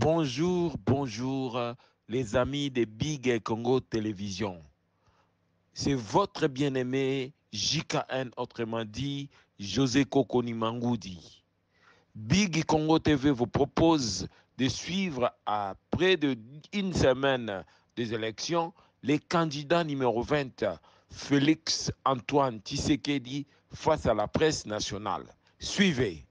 Bonjour, bonjour les amis de Big Congo Télévision. C'est votre bien-aimé JKN, autrement dit José Kokoni Mangoudi. Big Congo TV vous propose de suivre à près d'une semaine des élections les candidats numéro 20, Félix Antoine Tshisekedi, face à la presse nationale. Suivez.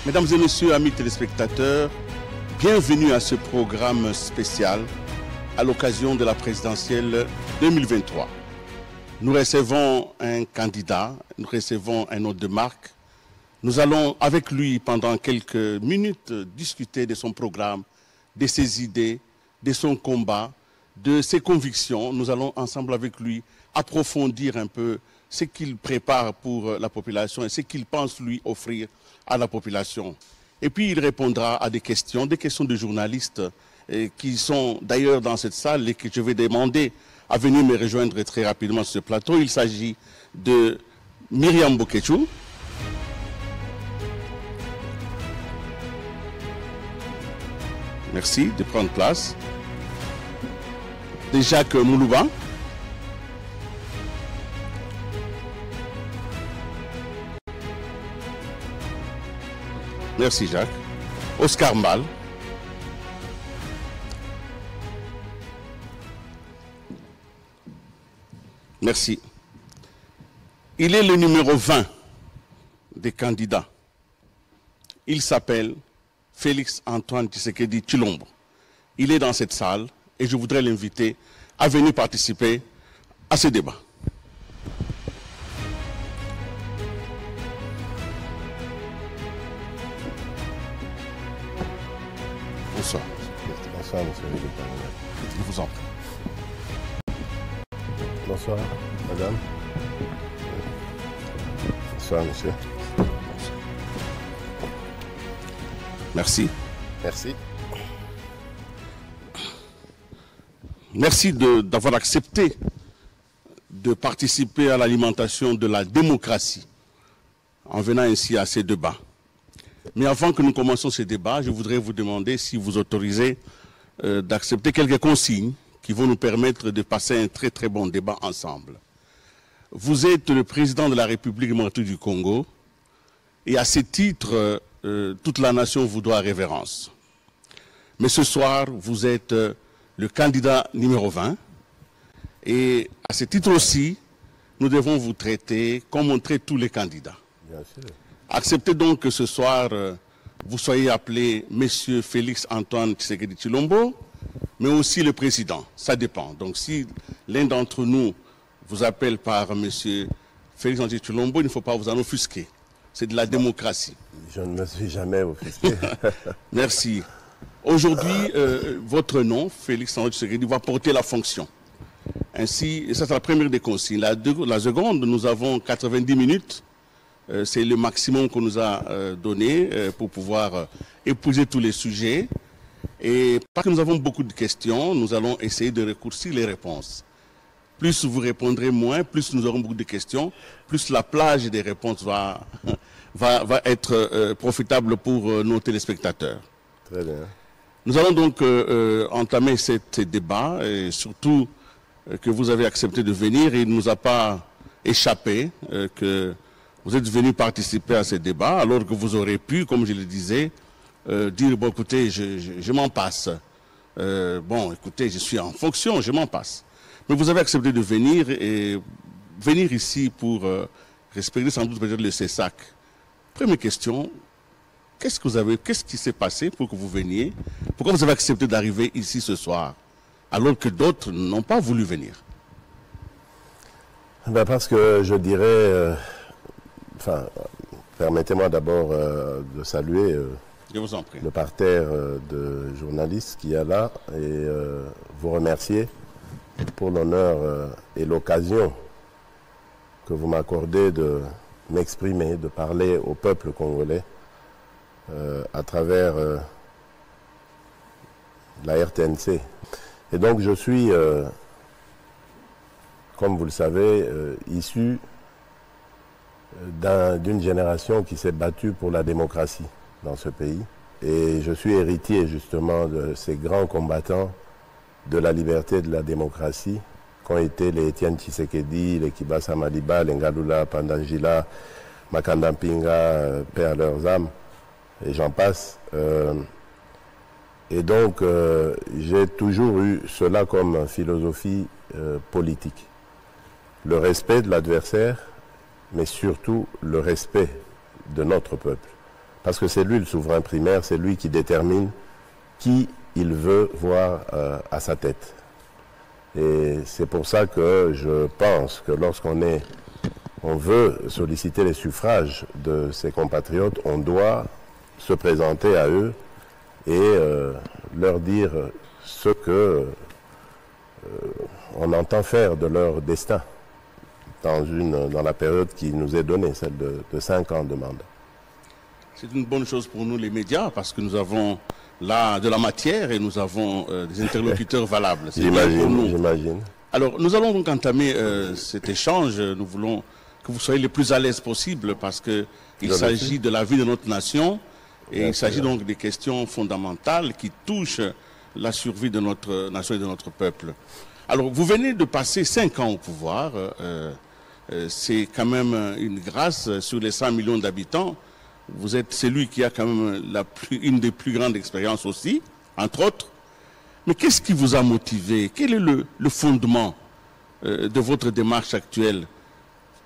Mesdames et messieurs, amis téléspectateurs, bienvenue à ce programme spécial à l'occasion de la présidentielle 2023. Nous recevons un candidat, nous recevons un hôte de marque. Nous allons avec lui pendant quelques minutes discuter de son programme, de ses idées, de son combat, de ses convictions. Nous allons ensemble avec lui approfondir un peu ce qu'il prépare pour la population et ce qu'il pense lui offrir à la population. Et puis il répondra à des questions de journalistes qui sont d'ailleurs dans cette salle et que je vais demander à venir me rejoindre très rapidement sur ce plateau. Il s'agit de Myriam Bokechu, merci de prendre place, de Jacques Moulouba, merci Jacques, Oscar Mbal, merci. Il est le numéro 20 des candidats. Il s'appelle Félix Antoine Tshisekedi Tshilombo. Il est dans cette salle et je voudrais l'inviter à venir participer à ce débat. Bonsoir. Bonsoir, monsieur le député. Je vous en prie. Bonsoir, madame. Bonsoir, monsieur. Merci. Merci. Merci d'avoir accepté de participer à l'alimentation de la démocratie en venant ainsi à ces débats. Mais avant que nous commencions ces débats, je voudrais vous demander si vous autorisez d'accepter quelques consignes qui vont nous permettre de passer un très très bon débat ensemble. Vous êtes le président de la République démocratique du Congo et à ce titre, toute la nation vous doit révérence. Mais ce soir, vous êtes le candidat numéro 20 et à ce titre aussi, nous devons vous traiter comme on traite tous les candidats. Bien sûr. Acceptez donc que ce soir, vous soyez appelé Monsieur Félix Antoine Tshisekedi Tshilombo, mais aussi le président. Ça dépend. Donc si l'un d'entre nous vous appelle par Monsieur Félix Antoine Tshilombo, il ne faut pas vous en offusquer. C'est de la démocratie. Je ne me suis jamais offusqué. Merci. Aujourd'hui, votre nom, Félix Antoine Tshisekedi, va porter la fonction. Ainsi, et ça c'est la première des consignes. La seconde, nous avons 90 minutes. C'est le maximum qu'on nous a donné pour pouvoir épouser tous les sujets. Et parce que nous avons beaucoup de questions, nous allons essayer de raccourcir les réponses. Plus vous répondrez moins, plus nous aurons beaucoup de questions, plus la plage des réponses va être profitable pour nos téléspectateurs. Très bien. Nous allons donc entamer ce débat, et surtout que vous avez accepté de venir. Et il ne nous a pas échappé que vous êtes venu participer à ce débat, alors que vous aurez pu, comme je le disais, dire, bon, écoutez, je m'en passe. Bon, écoutez, je suis en fonction, je m'en passe. Mais vous avez accepté de venir, et venir ici pour respecter sans doute peut-être le CESAC. Première question, qu'est-ce qui s'est passé pour que vous veniez? Pourquoi vous avez accepté d'arriver ici ce soir, alors que d'autres n'ont pas voulu venir? Ben parce que je dirais... Enfin, permettez-moi d'abord de saluer Je vous en prie. le parterre de journalistes qu'il y a là et vous remercier pour l'honneur et l'occasion que vous m'accordez de m'exprimer, de parler au peuple congolais à travers la RTNC. Et donc je suis, comme vous le savez, issu d'une génération qui s'est battue pour la démocratie dans ce pays. Et je suis héritier justement de ces grands combattants de la liberté et de la démocratie qu'ont été les Etienne Tshisekedi, les Kibasa Maliba, les Ngalula Pandangila, Makanda Mpinga, paix à leurs âmes, et j'en passe. Et donc, j'ai toujours eu cela comme philosophie politique. Le respect de l'adversaire, mais surtout le respect de notre peuple. Parce que c'est lui le souverain primaire, c'est lui qui détermine qui il veut voir à sa tête. Et c'est pour ça que je pense que lorsqu'on veut solliciter les suffrages de ses compatriotes, on doit se présenter à eux et leur dire ce que on entend faire de leur destin dans la période qui nous est donnée, celle de 5 ans de mandat. C'est une bonne chose pour nous les médias parce que nous avons là de la matière et nous avons des interlocuteurs valables. J'imagine. Alors nous allons donc entamer cet échange. Nous voulons que vous soyez le plus à l'aise possible parce qu'il s'agit de la vie de notre nation et il s'agit donc des questions fondamentales qui touchent la survie de notre nation et de notre peuple. Alors vous venez de passer 5 ans au pouvoir. C'est quand même une grâce sur les 100 millions d'habitants. Vous êtes celui qui a quand même une des plus grandes expériences aussi, entre autres. Mais qu'est-ce qui vous a motivé? Quel est le fondement de votre démarche actuelle?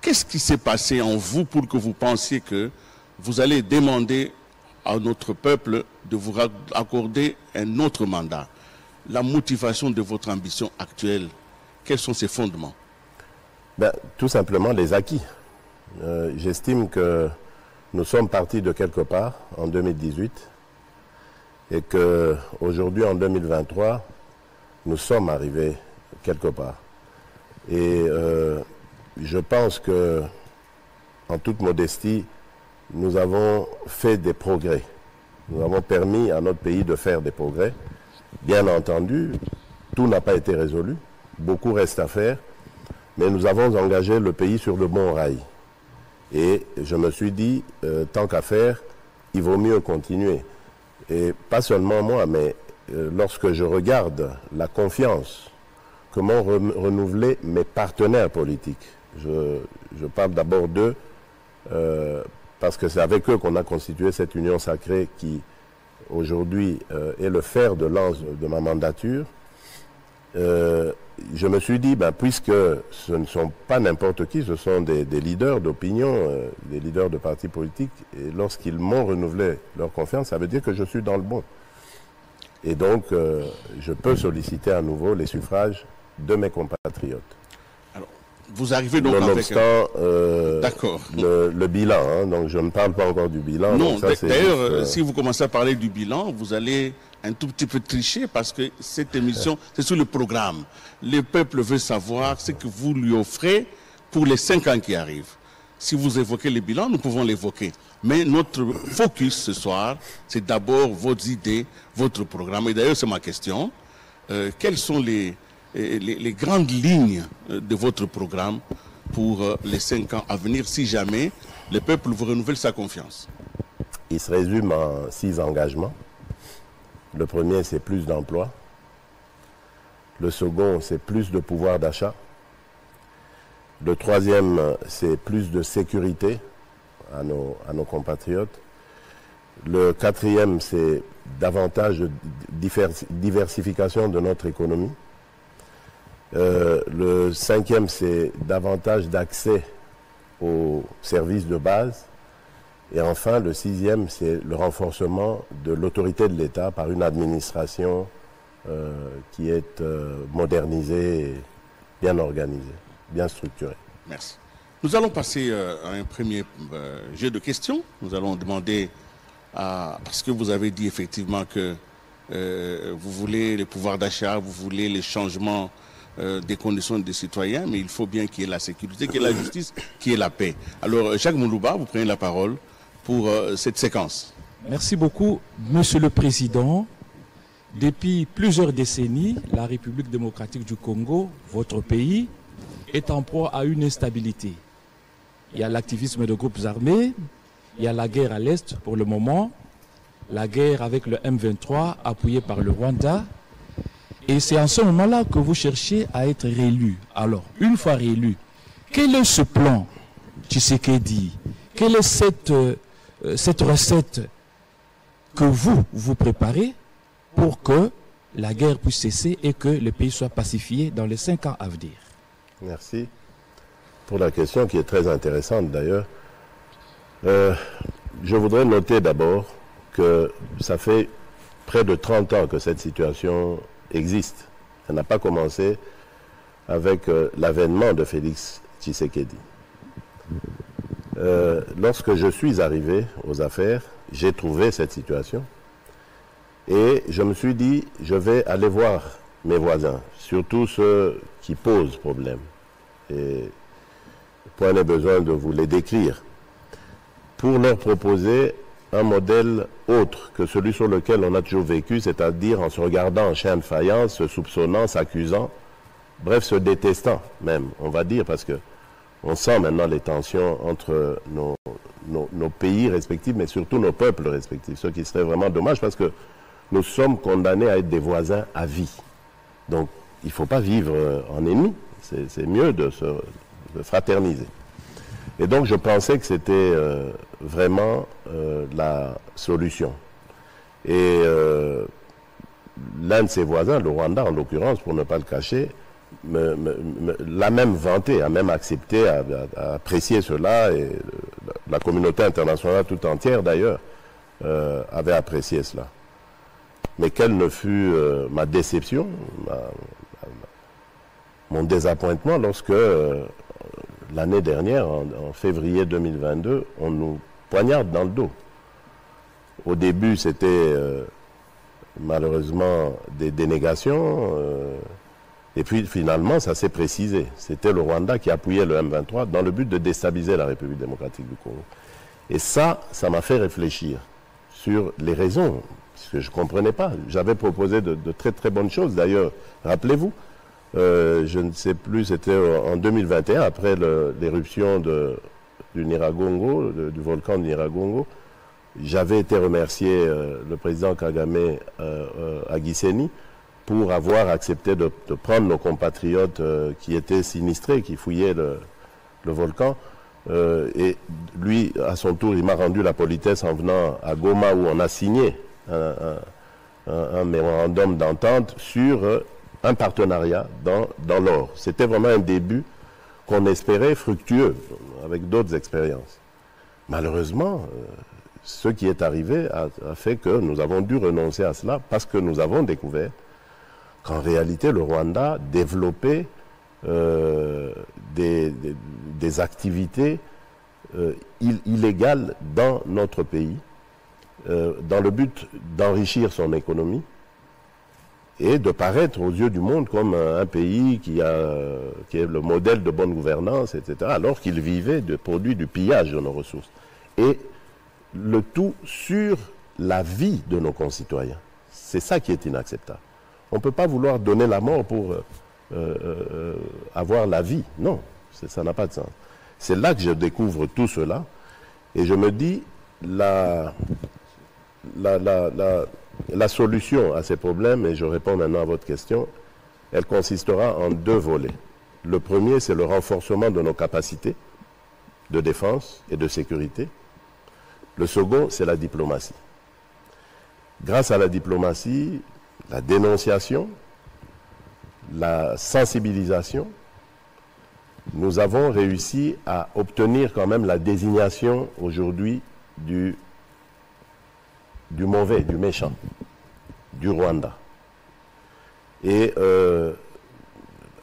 Qu'est-ce qui s'est passé en vous pour que vous pensiez que vous allez demander à notre peuple de vous accorder un autre mandat? La motivation de votre ambition actuelle, quels sont ses fondements? Tout simplement les acquis. J'estime que nous sommes partis de quelque part en 2018 et qu'aujourd'hui, en 2023, nous sommes arrivés quelque part. Et je pense que, en toute modestie, nous avons fait des progrès. Nous avons permis à notre pays de faire des progrès. Bien entendu, tout n'a pas été résolu. Beaucoup reste à faire. Mais nous avons engagé le pays sur le bon rail. Et je me suis dit, tant qu'à faire, il vaut mieux continuer. Et pas seulement moi, mais lorsque je regarde la confiance que m'ont renouvelé mes partenaires politiques, je parle d'abord d'eux, parce que c'est avec eux qu'on a constitué cette union sacrée qui, aujourd'hui, est le fer de lance de ma mandature. Je me suis dit, puisque ce ne sont pas n'importe qui, ce sont des leaders d'opinion, des leaders de partis politiques, et lorsqu'ils m'ont renouvelé leur confiance, ça veut dire que je suis dans le bon. Et donc, je peux solliciter à nouveau les suffrages de mes compatriotes. Alors, vous arrivez donc nonobstant d'accord. Le bilan, hein, donc je ne parle pas encore du bilan. Non, d'ailleurs, si vous commencez à parler du bilan, vous allez un tout petit peu tricher parce que cette émission, c'est sur le programme. Le peuple veut savoir ce que vous lui offrez pour les 5 ans qui arrivent. Si vous évoquez le bilan, nous pouvons l'évoquer. Mais notre focus ce soir, c'est d'abord vos idées, votre programme. Et d'ailleurs, c'est ma question. Quelles sont les grandes lignes de votre programme pour les 5 ans à venir, si jamais le peuple vous renouvelle sa confiance? Il se résume en 6 engagements. Le premier, c'est plus d'emplois. Le second, c'est plus de pouvoir d'achat. Le troisième, c'est plus de sécurité à nos compatriotes. Le quatrième, c'est davantage de diversification de notre économie. Le cinquième, c'est davantage d'accès aux services de base. Et enfin, le sixième, c'est le renforcement de l'autorité de l'État par une administration qui est modernisée, et bien organisée, bien structurée. Merci. Nous allons passer à un premier jeu de questions. Nous allons demander, parce que vous avez dit effectivement que vous voulez le pouvoir d'achat, vous voulez les changements des conditions des citoyens, mais il faut bien qu'il y ait la sécurité, qu'il y ait la justice, qu'il y ait la paix. Alors, Jacques Moulouba, vous prenez la parole pour cette séquence. Merci beaucoup, Monsieur le Président. Depuis plusieurs décennies, la République démocratique du Congo, votre pays, est en proie à une instabilité. Il y a l'activisme de groupes armés, il y a la guerre à l'Est pour le moment, la guerre avec le M23 appuyé par le Rwanda. Et c'est en ce moment-là que vous cherchez à être réélu. Alors, une fois réélu, quel est ce plan Tshisekedi? Quelle est cette recette que vous préparez pour que la guerre puisse cesser et que le pays soit pacifié dans les 5 ans à venir? Merci pour la question qui est très intéressante d'ailleurs. Je voudrais noter d'abord que ça fait près de 30 ans que cette situation existe. Elle n'a pas commencé avec l'avènement de Félix Tshisekedi. Lorsque je suis arrivé aux affaires, j'ai trouvé cette situation et je me suis dit, je vais aller voir mes voisins, surtout ceux qui posent problème. Et point n'est besoin de vous les décrire, pour leur proposer un modèle autre que celui sur lequel on a toujours vécu, c'est-à-dire en se regardant en chien de faïence, se soupçonnant, s'accusant, bref, se détestant même, on va dire, parce que on sent maintenant les tensions entre nos pays respectifs, mais surtout nos peuples respectifs, ce qui serait vraiment dommage parce que nous sommes condamnés à être des voisins à vie. Donc, il ne faut pas vivre en ennemis, c'est mieux de fraterniser. Et donc, je pensais que c'était vraiment la solution. Et l'un de ses voisins, le Rwanda en l'occurrence, pour ne pas le cacher, l'a même vanté, a même accepté, a apprécié cela, et la communauté internationale tout entière d'ailleurs avait apprécié cela. Mais quelle ne fut ma déception, mon désappointement lorsque l'année dernière, en février 2022, on nous poignarde dans le dos. Au début, c'était malheureusement des dénégations, et puis finalement, ça s'est précisé. C'était le Rwanda qui appuyait le M23 dans le but de déstabiliser la République démocratique du Congo. Et ça m'a fait réfléchir sur les raisons, parce que je ne comprenais pas. J'avais proposé de très très bonnes choses. D'ailleurs, rappelez-vous, je ne sais plus, c'était en 2021, après l'éruption du Nyiragongo, du volcan de Nyiragongo. J'avais été remercier le président Kagame à Gisenyi pour avoir accepté de prendre nos compatriotes qui étaient sinistrés, qui fouillaient le volcan. Et lui, à son tour, il m'a rendu la politesse en venant à Goma où on a signé un mémorandum d'entente sur un partenariat dans l'or. C'était vraiment un début qu'on espérait fructueux, avec d'autres expériences. Malheureusement, ce qui est arrivé a fait que nous avons dû renoncer à cela parce que nous avons découvert qu'en réalité, le Rwanda développait des activités illégales dans notre pays, dans le but d'enrichir son économie et de paraître aux yeux du monde comme un pays qui est le modèle de bonne gouvernance, etc., alors qu'il vivait de produits du pillage de nos ressources. Et le tout sur la vie de nos concitoyens. C'est ça qui est inacceptable. On ne peut pas vouloir donner la mort pour avoir la vie. Non, ça n'a pas de sens. C'est là que je découvre tout cela et je me dis la solution à ces problèmes, et je réponds maintenant à votre question, elle consistera en 2 volets. Le premier, c'est le renforcement de nos capacités de défense et de sécurité. Le second, c'est la diplomatie. Grâce à la diplomatie, la dénonciation, la sensibilisation, nous avons réussi à obtenir quand même la désignation aujourd'hui du mauvais, du méchant, du Rwanda. Et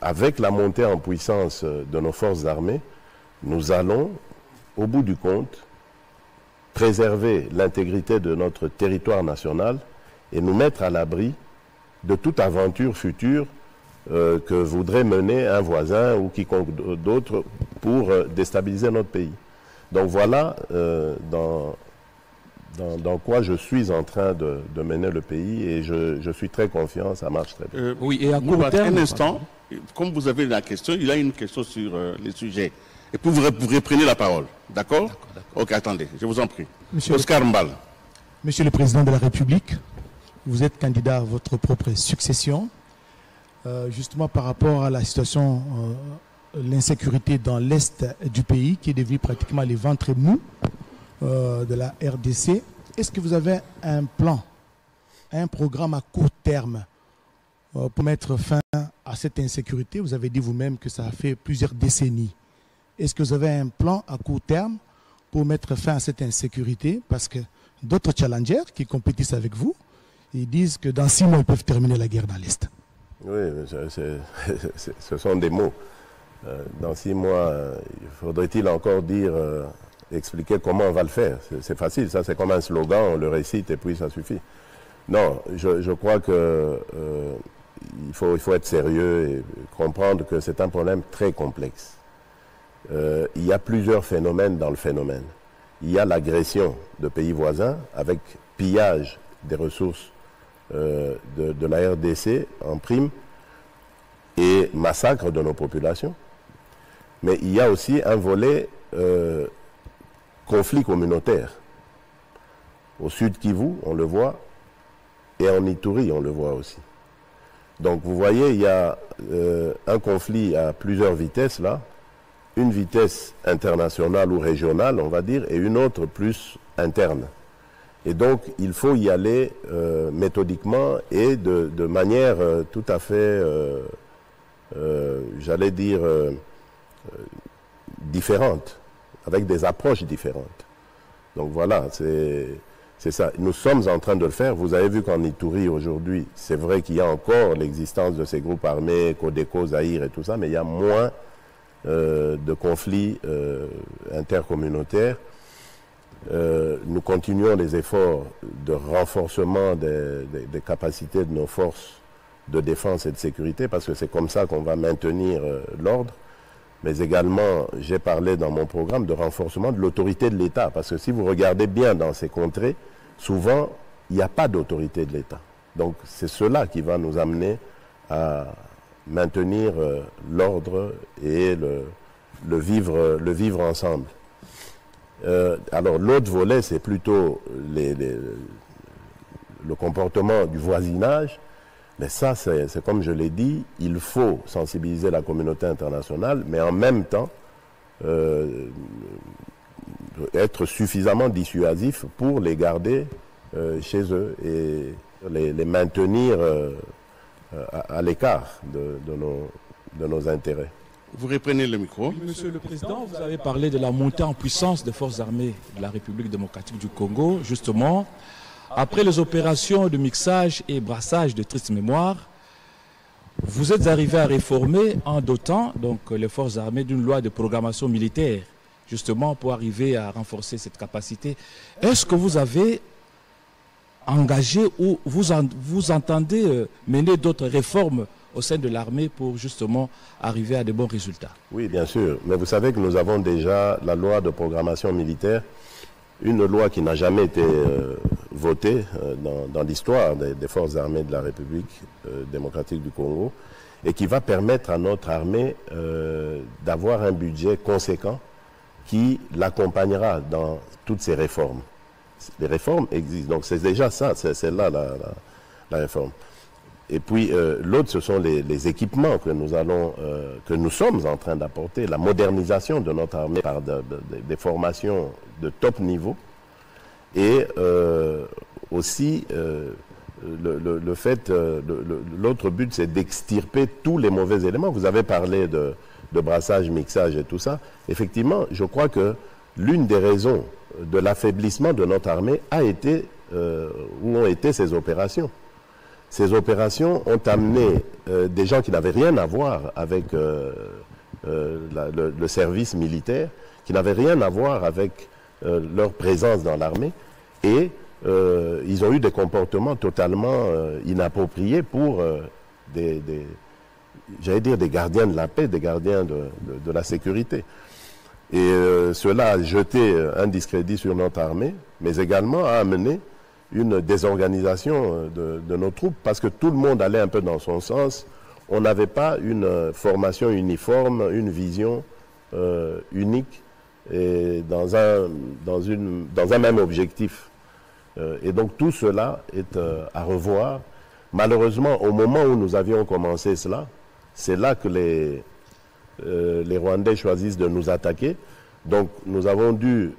avec la montée en puissance de nos forces armées, nous allons, au bout du compte, préserver l'intégrité de notre territoire national et nous mettre à l'abri de toute aventure future que voudrait mener un voisin ou quiconque d'autre pour déstabiliser notre pays. Donc voilà dans quoi je suis en train de mener le pays et je suis très confiant, ça marche très bien. Oui, et à court terme... Un instant, comme vous avez la question, il y a une question sur les sujets. Et puis vous reprenez la parole, d'accord? Ok, attendez, je vous en prie. Oscar Mbal. Monsieur le Président de la République, vous êtes candidat à votre propre succession. Justement par rapport à la situation, l'insécurité dans l'Est du pays, qui est devenu pratiquement les ventres mous de la RDC. Est-ce que vous avez un plan, un programme à court terme pour mettre fin à cette insécurité? Vous avez dit vous-même que ça a fait plusieurs décennies. Est-ce que vous avez un plan à court terme pour mettre fin à cette insécurité? Parce que d'autres challengers qui compétissent avec vous, ils disent que dans 6 mois, ils peuvent terminer la guerre dans l'Est. Oui, ce sont des mots. Dans 6 mois, faudrait-il encore expliquer comment on va le faire? C'est facile, ça c'est comme un slogan, on le récite et puis ça suffit. Non, je crois que il faut être sérieux et comprendre que c'est un problème très complexe. Il y a plusieurs phénomènes dans le phénomène. Il y a l'agression de pays voisins avec pillage des ressources de la RDC en prime et massacre de nos populations. Mais il y a aussi un volet conflit communautaire. Au sud Kivu, on le voit, et en Ituri, on le voit aussi. Donc vous voyez, il y a un conflit à plusieurs vitesses là, une vitesse internationale ou régionale, on va dire, et une autre plus interne. Et donc, il faut y aller méthodiquement et de manière tout à fait, j'allais dire, différente, avec des approches différentes. Donc voilà, c'est ça. Nous sommes en train de le faire. Vous avez vu qu'en Ituri, aujourd'hui, c'est vrai qu'il y a encore l'existence de ces groupes armés, Codeco, Zaïre et tout ça, mais il y a moins de conflits intercommunautaires. Nous continuons les efforts de renforcement des capacités de nos forces de défense et de sécurité, parce que c'est comme ça qu'on va maintenir l'ordre. Mais également, j'ai parlé dans mon programme de renforcement de l'autorité de l'État, parce que si vous regardez bien dans ces contrées, souvent, il n'y a pas d'autorité de l'État. Donc c'est cela qui va nous amener à maintenir l'ordre et le vivre ensemble. Alors l'autre volet, c'est plutôt le comportement du voisinage. Mais ça, c'est comme je l'ai dit, il faut sensibiliser la communauté internationale, mais en même temps être suffisamment dissuasif pour les garder chez eux et les maintenir à l'écart de nos intérêts. Vous reprenez le micro. Oui, Monsieur le Président, vous avez parlé de la montée en puissance des forces armées de la République démocratique du Congo. Justement, après les opérations de mixage et brassage de triste mémoire, vous êtes arrivé à réformer en dotant donc, les forces armées d'une loi de programmation militaire, justement pour arriver à renforcer cette capacité. Est-ce que vous avez engagé ou vous entendez mener d'autres réformes au sein de l'armée pour justement arriver à de bons résultats? Oui, bien sûr. Mais vous savez que nous avons déjà la loi de programmation militaire, une loi qui n'a jamais été votée dans l'histoire des forces armées de la République démocratique du Congo et qui va permettre à notre armée d'avoir un budget conséquent qui l'accompagnera dans toutes ces réformes. Les réformes existent, donc c'est déjà ça, c'est là la réforme. Et puis l'autre, ce sont les équipements que nous sommes en train d'apporter, la modernisation de notre armée par des formations de top niveau, et aussi le fait, l'autre but, c'est d'extirper tous les mauvais éléments. Vous avez parlé de brassage, mixage et tout ça. Effectivement, je crois que l'une des raisons de l'affaiblissement de notre armée ont été ces opérations. Ces opérations ont amené des gens qui n'avaient rien à voir avec le service militaire, qui n'avaient rien à voir avec leur présence dans l'armée, et ils ont eu des comportements totalement inappropriés pour des j'allais dire, des gardiens de la paix, des gardiens de la sécurité. Et cela a jeté un discrédit sur notre armée, mais également a amené une désorganisation de nos troupes, parce que tout le monde allait un peu dans son sens. On n'avait pas une formation uniforme, une vision unique, et dans un même objectif. Et donc tout cela est à revoir. Malheureusement, au moment où nous avions commencé cela, c'est là que les Rwandais choisissent de nous attaquer. Donc nous avons dû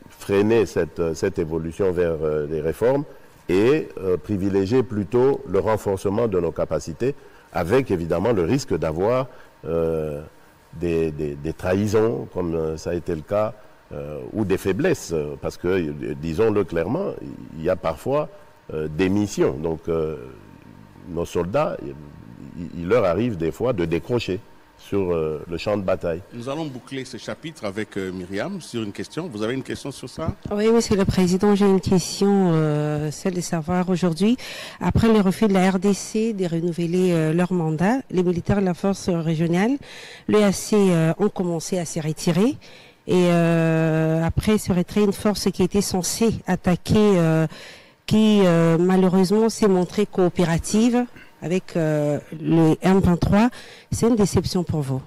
freiner cette évolution vers les réformes et privilégier plutôt le renforcement de nos capacités, avec évidemment le risque d'avoir des trahisons, comme ça a été le cas, ou des faiblesses, parce que, disons-le clairement, il y a parfois des missions. Donc nos soldats, il leur arrive des fois de décrocher sur le champ de bataille. Nous allons boucler ce chapitre avec Myriam sur une question. Vous avez une question sur ça? Oui, Monsieur le Président, j'ai une question, celle de savoir aujourd'hui, après le refus de la RDC de renouveler leur mandat, les militaires de la force régionale, l'EAC ont commencé à se retirer. Et après se retirer, une force qui était censée attaquer, qui malheureusement s'est montrée coopérative avec le M23, c'est une déception pour vous?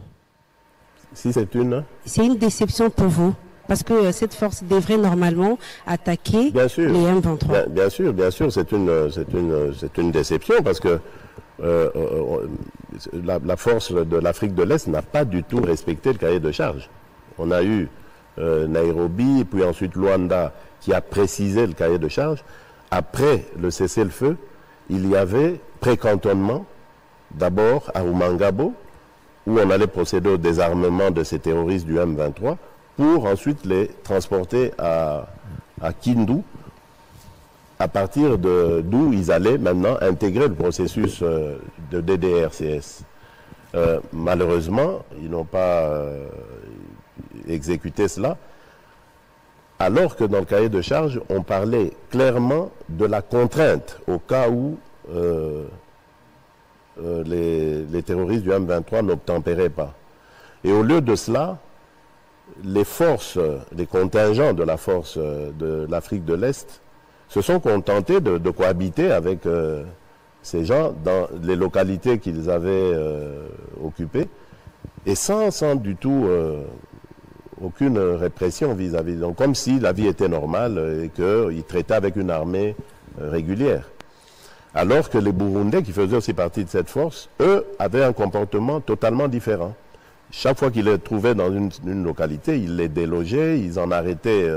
Si c'est une... C'est une déception pour vous, parce que cette force devrait normalement attaquer les M23. Bien sûr, c'est une déception, parce que la force de l'Afrique de l'Est n'a pas du tout respecté le cahier de charge. On a eu Nairobi, puis ensuite Luanda, qui a précisé le cahier de charge. Après le cessez-le-feu, il y avait pré-cantonnement, d'abord à Rumangabo, où on allait procéder au désarmement de ces terroristes du M23, pour ensuite les transporter à Kindu, à partir d'où ils allaient maintenant intégrer le processus de DDRCS. Malheureusement, ils n'ont pas exécuté cela, alors que dans le cahier de charge, on parlait clairement de la contrainte au cas où les terroristes du M23 n'obtempéraient pas. Et au lieu de cela, les forces, les contingents de la force de l'Afrique de l'Est se sont contentés de cohabiter avec ces gens dans les localités qu'ils avaient occupées, et sans du tout aucune répression vis-à-vis. Donc comme si la vie était normale et qu'ils traitaient avec une armée régulière. Alors que les Burundais, qui faisaient aussi partie de cette force, eux, avaient un comportement totalement différent. Chaque fois qu'ils les trouvaient dans une localité, ils les délogeaient, ils en arrêtaient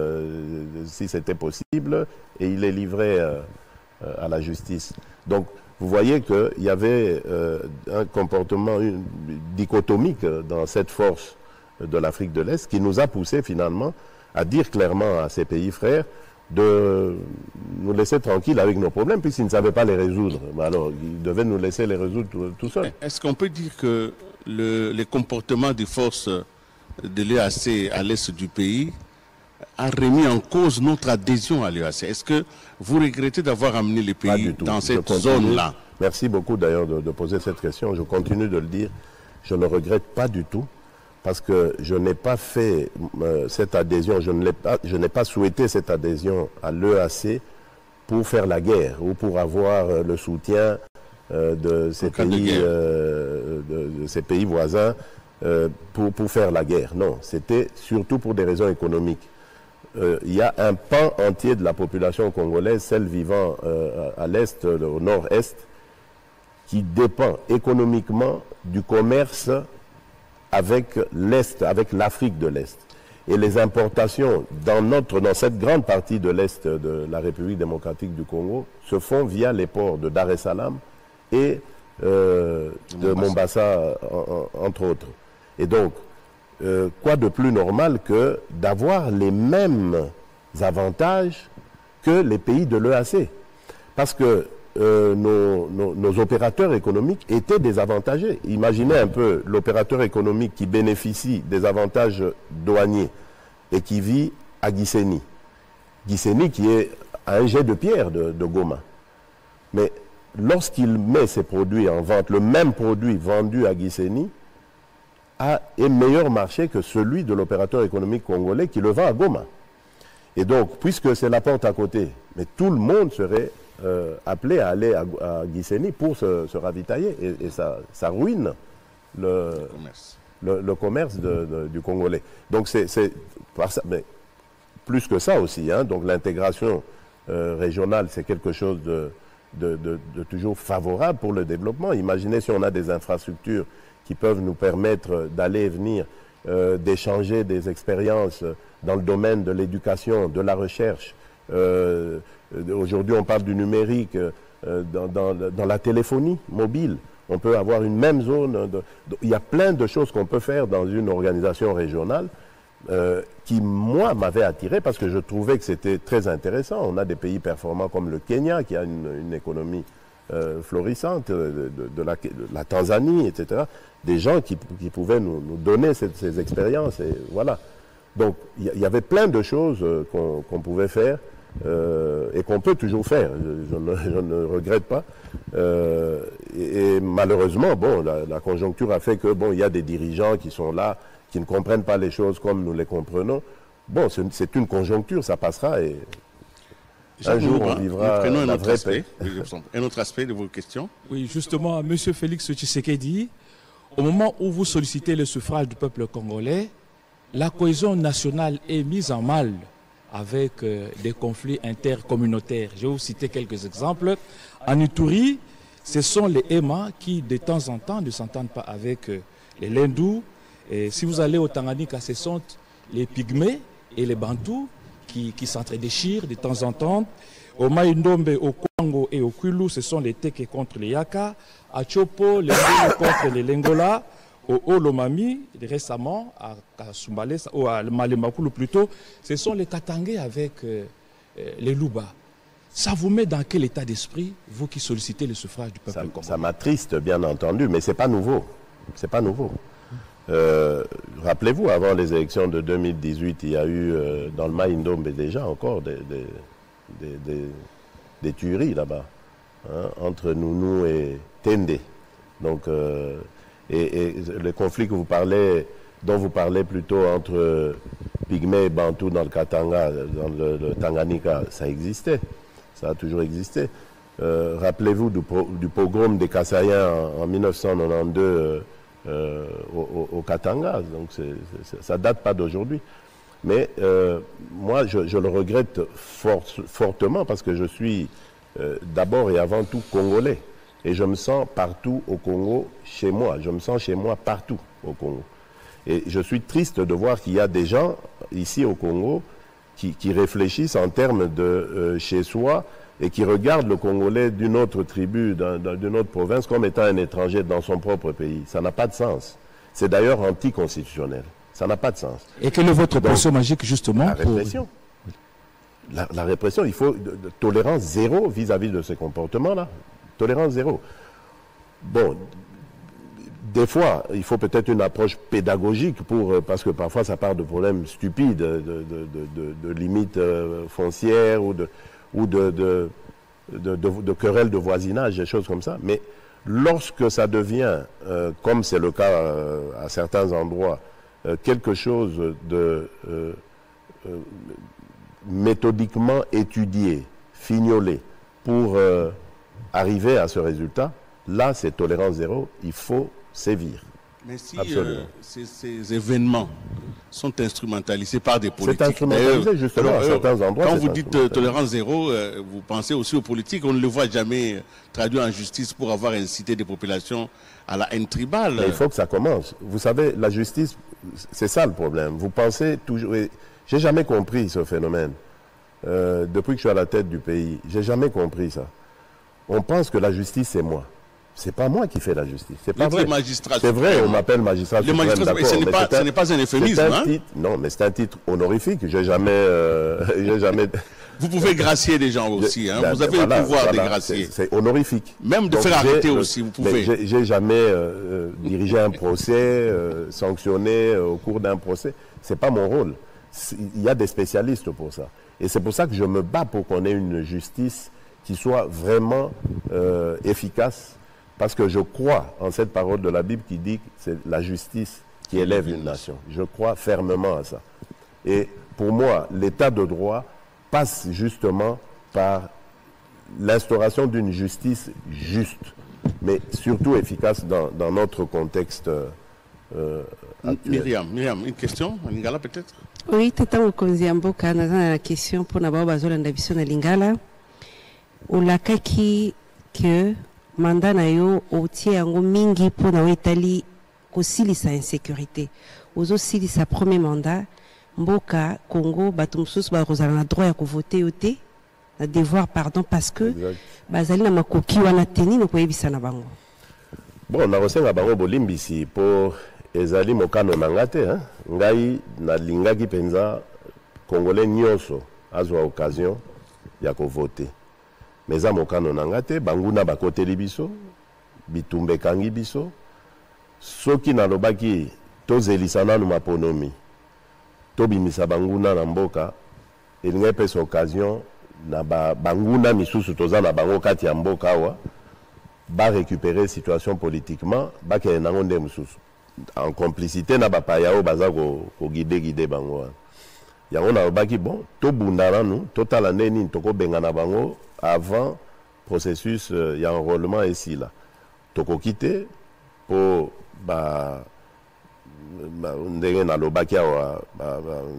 si c'était possible, et ils les livraient à la justice. Donc, vous voyez qu'il y avait un comportement dichotomique dans cette force de l'Afrique de l'Est, qui nous a poussé finalement à dire clairement à ces pays frères de nous laisser tranquilles avec nos problèmes, puisqu'ils ne savaient pas les résoudre. Alors, ils devaient nous laisser les résoudre tout seuls. Est-ce qu'on peut dire que les comportements des forces de l'EAC à l'est du pays a remis en cause notre adhésion à l'EAC? Est-ce que vous regrettez d'avoir amené les pays dans cette zone-là? Merci beaucoup d'ailleurs de poser cette question. Je continue de le dire. Je ne regrette pas du tout, parce que je n'ai pas fait cette adhésion, je n'ai pas souhaité cette adhésion à l'EAC pour faire la guerre ou pour avoir le soutien de ces pays voisins pour faire la guerre. Non, c'était surtout pour des raisons économiques. Il y a un pan entier de la population congolaise, celle vivant à l'est, au nord-est, qui dépend économiquement du commerce avec l'Est, avec l'Afrique de l'Est. Et les importations dans cette grande partie de l'Est de la République démocratique du Congo se font via les ports de Dar es Salaam et de Mombasa, entre autres. Et donc, quoi de plus normal que d'avoir les mêmes avantages que les pays de l'EAC? Parce que nos opérateurs économiques étaient désavantagés. Imaginez un peu l'opérateur économique qui bénéficie des avantages douaniers et qui vit à Gisenyi. Gisenyi qui est à un jet de pierre de Goma. Mais lorsqu'il met ses produits en vente, le même produit vendu à Gisenyi est meilleur marché que celui de l'opérateur économique congolais qui le vend à Goma. Et donc, puisque c'est la porte à côté, mais tout le monde serait appelé à aller à Gisenyi pour se ravitailler. Et ça ruine le commerce du Congolais. Donc, mais plus que ça aussi, hein, donc l'intégration régionale, c'est quelque chose de toujours favorable pour le développement. Imaginez si on a des infrastructures qui peuvent nous permettre d'aller et venir, d'échanger des expériences dans le domaine de l'éducation, de la recherche. Aujourd'hui, on parle du numérique dans la téléphonie mobile. On peut avoir une même zone. Il y a plein de choses qu'on peut faire dans une organisation régionale qui, moi, m'avait attiré parce que je trouvais que c'était très intéressant. On a des pays performants comme le Kenya qui a une économie florissante, la Tanzanie, etc. Des gens qui pouvaient nous donner ces expériences. Et voilà. Donc, il y avait plein de choses qu'on pouvait faire et qu'on peut toujours faire. Je ne regrette pas. Et malheureusement, bon, la conjoncture a fait que, bon, il y a des dirigeants qui sont là, qui ne comprennent pas les choses comme nous les comprenons. Bon, c'est une conjoncture, ça passera et un jour on vivra la vraie paix. Un autre aspect de vos questions? Oui, justement, M. Félix Tshisekedi, au moment où vous sollicitez le suffrage du peuple congolais, la cohésion nationale est mise en mal avec des conflits intercommunautaires. Je vais vous citer quelques exemples. En Ituri, ce sont les Ema qui, de temps en temps, ne s'entendent pas avec les Lendou. Et si vous allez au Tanganyika, ce sont les Pygmées et les Bantous qui s'entre-déchirent de temps en temps. Au Maïndombe, au Kwango et au Kwilu, ce sont les Teke contre les Yaka. À Chopo, les Lengolo contre les Lengola. Au Olomami, récemment, à Kasumbale, ou à Malemakulu plutôt, ce sont les Katangais avec les Luba. Ça vous met dans quel état d'esprit, vous qui sollicitez le suffrage du peuple congolais? Ça m'attriste, bien entendu, mais ce n'est pas nouveau. C'est pas nouveau. Rappelez-vous, avant les élections de 2018, il y a eu dans le Maïndombe déjà encore des tueries là-bas, hein, entre Nounou et Tende. Donc, et le conflit dont vous parlez plutôt entre Pygmées et Bantous dans le Katanga, dans le Tanganyika, ça existait. Ça a toujours existé. Rappelez-vous du pogrom des Kassaïens en 1992 au Katanga. Donc ça ne date pas d'aujourd'hui. Mais moi, je le regrette fortement parce que je suis d'abord et avant tout congolais. Et je me sens partout au Congo chez moi. Je me sens chez moi partout au Congo. Et je suis triste de voir qu'il y a des gens ici au Congo qui réfléchissent en termes de chez soi et qui regardent le Congolais d'une autre tribu, d'une autre province comme étant un étranger dans son propre pays. Ça n'a pas de sens. C'est d'ailleurs anticonstitutionnel. Ça n'a pas de sens. Et quelle est votre potion magique justement? La répression. La répression, il faut de tolérance zéro vis-à-vis de ces comportements-là. Tolérance zéro. Bon, des fois, il faut peut-être une approche pédagogique parce que parfois ça part de problèmes stupides, de limites foncières ou de querelles de voisinage, des choses comme ça. Mais lorsque ça devient, comme c'est le cas à certains endroits, quelque chose de méthodiquement étudié, fignolé, pour arriver à ce résultat, là, c'est tolérance zéro, il faut sévir. Mais si ces événements sont instrumentalisés par des politiques... C'est instrumentalisé justement à certains endroits. Quand vous dites tolérance zéro, vous pensez aussi aux politiques. On ne le voit jamais traduit en justice pour avoir incité des populations à la haine tribale. Mais il faut que ça commence. Vous savez, la justice, c'est ça le problème. Vous pensez toujours... J'ai jamais compris ce phénomène. Depuis que je suis à la tête du pays, j'ai jamais compris ça. On pense que la justice, c'est moi. C'est pas moi qui fais la justice. C'est pas vrai. C'est vrai, on m'appelle magistrat suprême, d'accord. Ce n'est pas un euphémisme. Non, mais c'est un titre honorifique. J'ai jamais... Vous pouvez gracier des gens aussi. Hein. Vous avez le pouvoir de gracier. C'est honorifique. Même de faire arrêter aussi, vous pouvez. J'ai jamais dirigé un procès, sanctionné au cours d'un procès. C'est pas mon rôle. Il y a des spécialistes pour ça. Et c'est pour ça que je me bats pour qu'on ait une justice qui soit vraiment efficace, parce que je crois en cette parole de la Bible qui dit que c'est la justice qui élève une nation. Je crois fermement à ça. Et pour moi, l'état de droit passe justement par l'instauration d'une justice juste, mais surtout efficace dans notre contexte actuel. Myriam, une question en Lingala peut-être? Oui, tata mokonzi ya mboka naza na question mpona bao bazolanda biso na Lingala. Olakaki ke manda na yo otie yango mingi mpona oetali kosilisa insécurité. Ozosilisa premier mandat mboka Congo bato mosusu bakozala na droit ya kovote yo te, na devoir pardon, parce que bazali na makoki wana teni na koyebisa na bango. Bon, nakosenga bango bolimbisi po ezali mokano na nga te, ngai nalingaki penza Congolais nyonso azwa occasion ya kovote. Meza mokano na nga te, banguna bakoteli biso, bitumba ekangi biso, soki nalobaki tozelisa nanu maponomi, tobimisa banguna na mboka, elinga epesa occasion na banguna misusu toza na bango kati ya mboka awa, ba récupérer situation politiquement, ba ke nango nde mususu. En complicité na bapaya o baza ko guide bango. Yango na baki bon, to bundana nu, totala neni toko bengana bango avant processus ya enrôlement ici là. Toko quitter pour ndenge na lobaki awa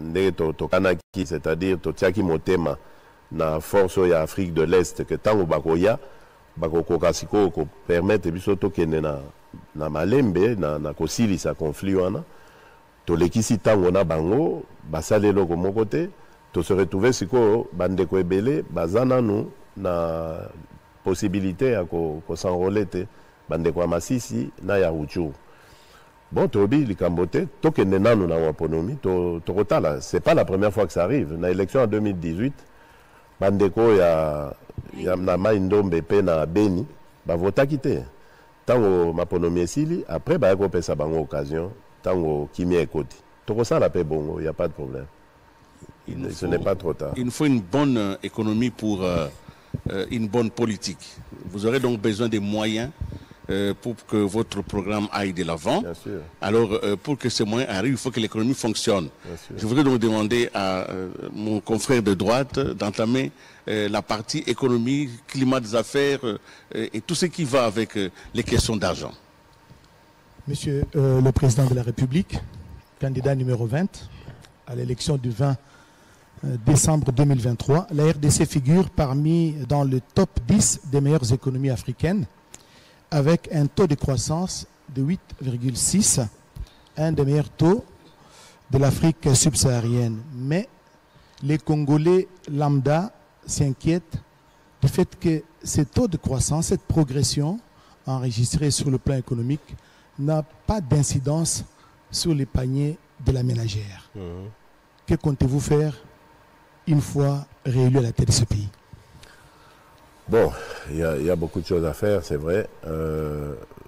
ndenge to kanaki, c'est-à-dire to tiaki motema na force ya Afrique de l'Est que tango bakoya bakokoka siko ko permettre biso tokende na malembe na kosilisa conflit wana tolekisi tango na bango basale loko moko te to se retrouver siko bandeko ebele bazana nu na possibilité ya ko s'enrôler te bandeko ya Masisi na ya Rutshuru. Bon, tobi likambo te tokende nanu na waponomi to kotala, c'est pas la première fois que ça arrive. Na élection en 2018 bandeko ya na Mai-Ndombe pe na Beni bavotaki te. Tango maponomi esili, après ba ko pesa bango occasion, tango kimia ekoti. Tokosala pe bongo, il y a pas de problème. Ce n'est pas trop tard. Il nous faut une bonne économie pour une bonne politique. Vous aurez donc besoin des moyens pour que votre programme aille de l'avant. Alors, pour que ces moyens arrivent, il faut que l'économie fonctionne. Je voudrais donc demander à mon confrère de droite d'entamer la partie économie, climat des affaires et tout ce qui va avec les questions d'argent. Monsieur le Président de la République, candidat numéro 20 à l'élection du 20 décembre 2023, la RDC figure dans le top 10 des meilleures économies africaines, avec un taux de croissance de 8,6, un des meilleurs taux de l'Afrique subsaharienne. Mais les Congolais lambda s'inquiètent du fait que ce taux de croissance, cette progression enregistrée sur le plan économique, n'a pas d'incidence sur les paniers de la ménagère. Que comptez-vous faire une fois réélu à la tête de ce pays? Bon, il y a beaucoup de choses à faire, c'est vrai.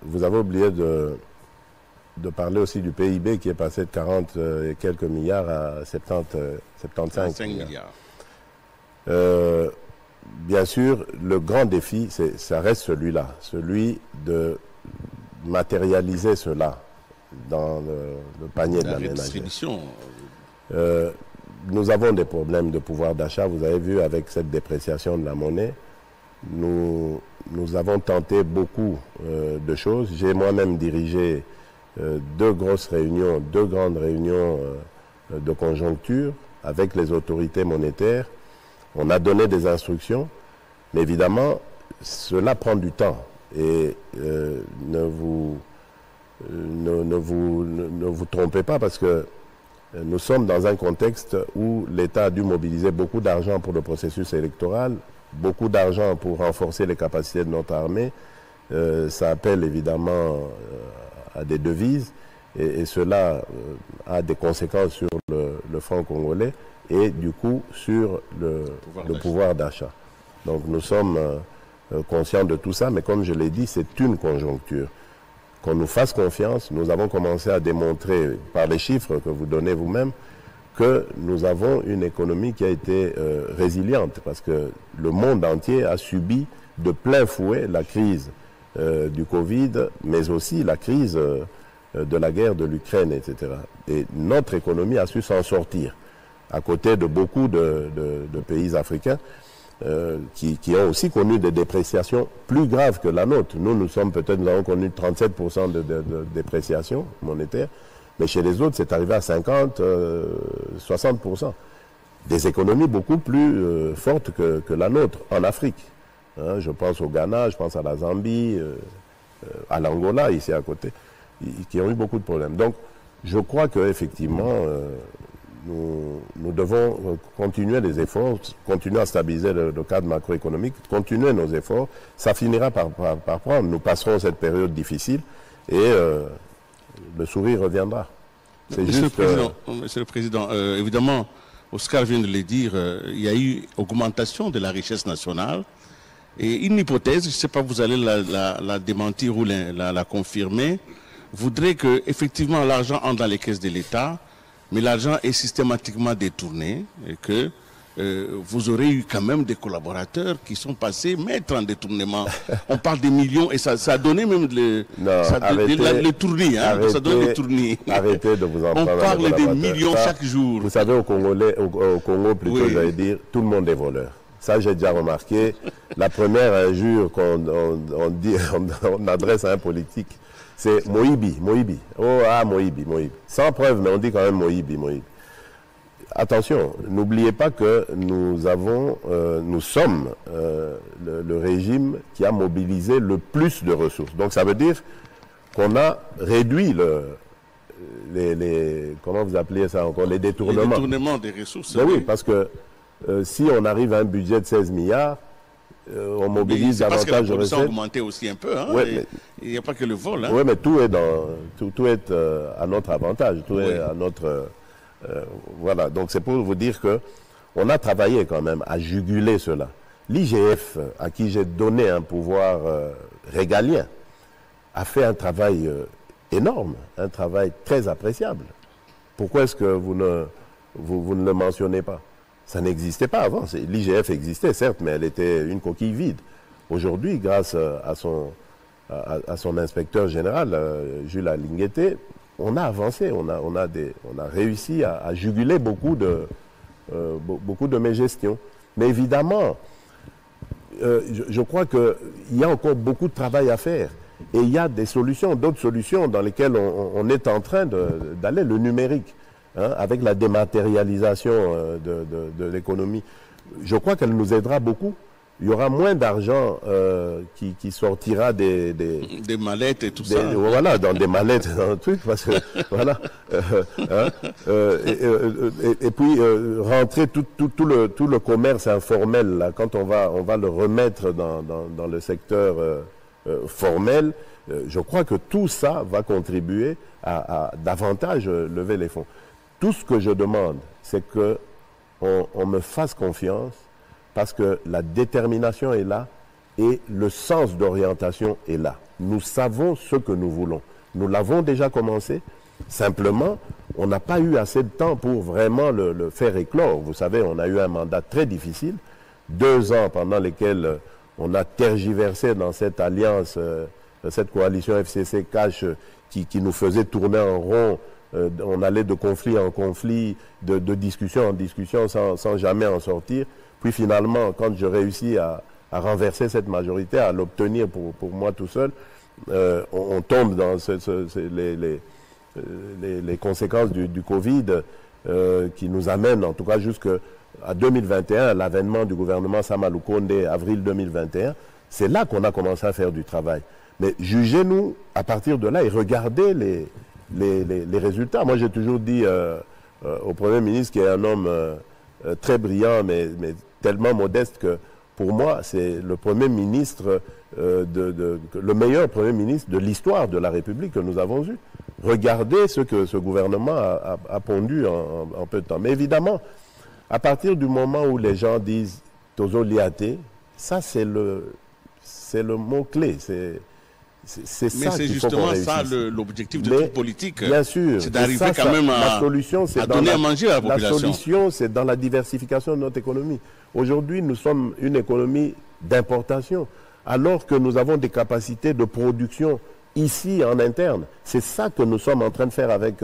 Vous avez oublié de parler aussi du PIB qui est passé de 40 et quelques milliards à 75 milliards. Bien sûr, le grand défi, ça reste celui-là, celui de matérialiser cela dans le panier de la ménagère. Nous avons des problèmes de pouvoir d'achat. Vous avez vu avec cette dépréciation de la monnaie, nous avons tenté beaucoup de choses. J'ai moi-même dirigé deux grandes réunions de conjoncture avec les autorités monétaires. On a donné des instructions, mais évidemment, cela prend du temps. Et ne vous trompez pas, parce que nous sommes dans un contexte où l'État a dû mobiliser beaucoup d'argent pour le processus électoral, beaucoup d'argent pour renforcer les capacités de notre armée. Ça appelle évidemment à des devises, et cela a des conséquences sur le franc congolais et du coup sur le pouvoir d'achat. Donc nous sommes conscients de tout ça, mais comme je l'ai dit, c'est une conjoncture. Qu'on nous fasse confiance, nous avons commencé à démontrer par les chiffres que vous donnez vous-même que nous avons une économie qui a été résiliente, parce que le monde entier a subi de plein fouet la crise du Covid, mais aussi la crise de la guerre de l'Ukraine, etc. Et notre économie a su s'en sortir, à côté de beaucoup de pays africains qui ont aussi connu des dépréciations plus graves que la nôtre. Nous avons connu 37% de dépréciation monétaire, mais chez les autres, c'est arrivé à 50, 60%. Des économies beaucoup plus fortes que la nôtre en Afrique. Hein, je pense au Ghana, je pense à la Zambie, à l'Angola, ici à côté, qui ont eu beaucoup de problèmes. Donc, je crois qu'effectivement, nous devons continuer les efforts, continuer à stabiliser le cadre macroéconomique, continuer nos efforts. Ça finira par prendre. Nous passerons cette période difficile et le sourire reviendra. Monsieur le Président, évidemment, Oscar vient de le dire, il y a eu augmentation de la richesse nationale. Et une hypothèse, je ne sais pas, vous allez la démentir ou la confirmer, voudrait que effectivement l'argent entre dans les caisses de l'État, mais l'argent est systématiquement détourné et que vous aurez eu quand même des collaborateurs qui sont passés maîtres en détournement. On parle des millions et ça a donné même les tournis. Hein, ça donne des tournis. Arrêtez de vous en parler. On parle des millions chaque jour. Vous savez, au Congo, plutôt, oui. J'allais dire, tout le monde est voleur. Ça, j'ai déjà remarqué. La première injure qu'on adresse à un politique, c'est Moïbi. Oh, ah, Moïbi. Sans preuve, mais on dit quand même Moïbi. Attention, n'oubliez pas que nous sommes le régime qui a mobilisé le plus de ressources. Donc ça veut dire qu'on a réduit comment vous appelez ça encore, les détournements. Les détournements des ressources. Ben oui, parce que si on arrive à un budget de 16 milliards, on mobilise davantage de recettes. Parce que la production a augmenté aussi un peu. Hein, ouais, il n'y a pas que le vol. Hein. Oui, mais tout est à notre avantage, tout est à notre... voilà, donc c'est pour vous dire qu'on a travaillé quand même à juguler cela. L'IGF, à qui j'ai donné un pouvoir régalien, a fait un travail énorme, un travail très appréciable. Pourquoi est-ce que vous ne le mentionnez pas? Ça n'existait pas avant. L'IGF existait, certes, mais elle était une coquille vide. Aujourd'hui, grâce à son inspecteur général, Jules Alinguete, on a avancé, on a réussi à juguler beaucoup de mes gestions. Mais évidemment, je crois qu'il y a encore beaucoup de travail à faire. Et il y a des solutions, d'autres solutions dans lesquelles on est en train d'aller, le numérique, hein, avec la dématérialisation de l'économie. Je crois qu'elle nous aidera beaucoup. Il y aura moins d'argent qui sortira des mallettes et tout ça. Voilà, dans des mallettes, dans le truc, parce que, voilà. Et puis, rentrer tout le commerce informel, là, quand on va le remettre dans le secteur formel, je crois que tout ça va contribuer à davantage lever les fonds. Tout ce que je demande, c'est qu'on me fasse confiance, parce que la détermination est là et le sens d'orientation est là. Nous savons ce que nous voulons. Nous l'avons déjà commencé. Simplement, on n'a pas eu assez de temps pour vraiment le faire éclore. Vous savez, on a eu un mandat très difficile, 2 ans pendant lesquels on a tergiversé dans cette alliance, cette coalition FCC-Cash qui nous faisait tourner en rond. On allait de conflit en conflit, de discussion en discussion sans jamais en sortir. Puis finalement, quand je réussis à renverser cette majorité, à l'obtenir pour moi tout seul, on tombe dans les conséquences du Covid qui nous amènent en tout cas jusqu'à 2021, l'avènement du gouvernement Samalou Kondé, avril 2021. C'est là qu'on a commencé à faire du travail. Mais jugez-nous à partir de là et regardez les résultats. Moi, j'ai toujours dit au Premier ministre, qui est un homme très brillant, mais tellement modeste que pour moi, c'est le Premier ministre, le meilleur Premier ministre de l'histoire de la République que nous avons eu. Regardez ce que ce gouvernement a pondu en peu de temps. Mais évidemment, à partir du moment où les gens disent « Tozo liate », ça c'est le mot-clé. C'est Mais ça c'est qu'il faut qu'on justement ça réussisse. l'objectif de Mais, toute politique. Bien sûr. C'est d'arriver quand même la solution, à donner à manger à la population. La solution, c'est dans la diversification de notre économie. Aujourd'hui, nous sommes une économie d'importation, alors que nous avons des capacités de production ici en interne. C'est ça que nous sommes en train de faire avec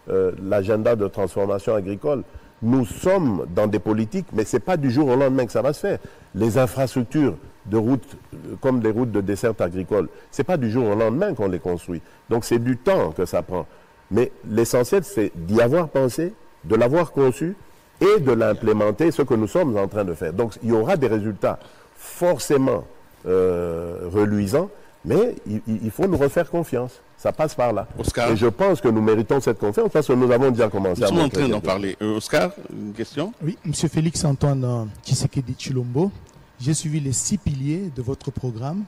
l'agenda de transformation agricole. Nous sommes dans des politiques, mais ce n'est pas du jour au lendemain que ça va se faire. Les infrastructures de routes, comme les routes de desserte agricole, ce n'est pas du jour au lendemain qu'on les construit. Donc c'est du temps que ça prend. Mais l'essentiel, c'est d'y avoir pensé, de l'avoir conçu et de l'implémenter, ce que nous sommes en train de faire. Donc il y aura des résultats forcément reluisants, mais il faut nous refaire confiance. Ça passe par là. Oscar. Et je pense que nous méritons cette confiance parce que nous avons déjà commencé Nous à sommes en montrer train d'en quelque parler. Oscar, une question? Oui, M. Félix Antoine Tshisekedi Tshilombo, j'ai suivi les 6 piliers de votre programme,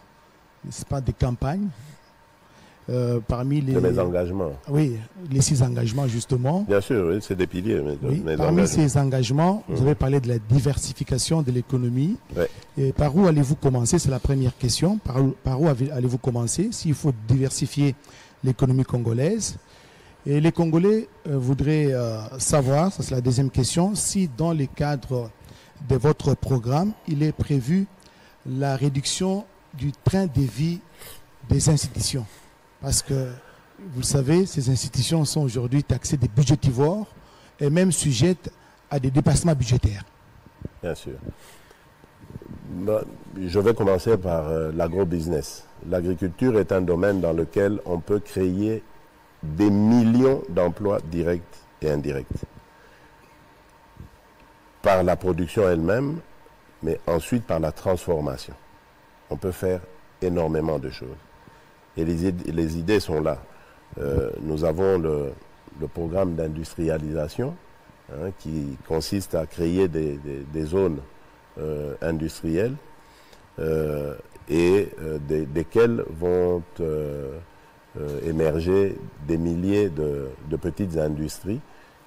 n'est-ce pas, des campagnes. Parmi les... de mes engagements. Oui, les 6 engagements, justement. Bien sûr, oui, c'est des piliers. Oui, mes parmi engagements. ces engagements, vous avez parlé de la diversification de l'économie. Ouais. Et par où allez-vous commencer? C'est la première question. Par où allez-vous commencer s'il faut diversifier l'économie congolaise? Et les Congolais voudraient savoir, ça c'est la deuxième question, si dans le cadre de votre programme, il est prévu la réduction du train de vie des institutions. Parce que, vous le savez, ces institutions sont aujourd'hui taxées des budgétivores et même sujettes à des dépassements budgétaires. Bien sûr. Je vais commencer par l'agro-business. L'agriculture est un domaine dans lequel on peut créer des millions d'emplois directs et indirects. Par la production elle-même, mais ensuite par la transformation. On peut faire énormément de choses. Et les idées sont là. Nous avons le programme d'industrialisation qui consiste à créer des zones industrielles et desquelles vont émerger des milliers de petites industries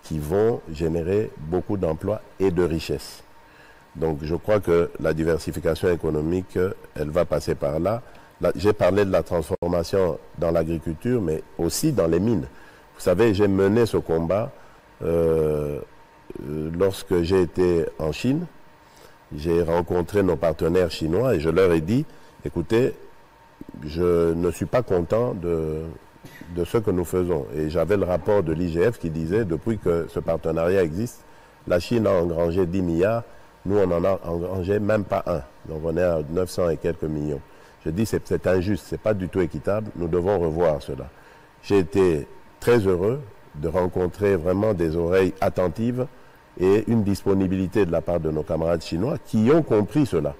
qui vont générer beaucoup d'emplois et de richesses. Donc je crois que la diversification économique, elle va passer par là. J'ai parlé de la transformation dans l'agriculture, mais aussi dans les mines. Vous savez, j'ai mené ce combat lorsque j'ai été en Chine. J'ai rencontré nos partenaires chinois et je leur ai dit, écoutez, je ne suis pas content de ce que nous faisons. Et j'avais le rapport de l'IGF qui disait, depuis que ce partenariat existe, la Chine a engrangé 10 milliards, nous on n'en a engrangé même pas un. Donc on est à 900 et quelques millions. Je dis c'est injuste, ce n'est pas du tout équitable, nous devons revoir cela. J'ai été très heureux de rencontrer vraiment des oreilles attentives et une disponibilité de la part de nos camarades chinois qui ont compris cela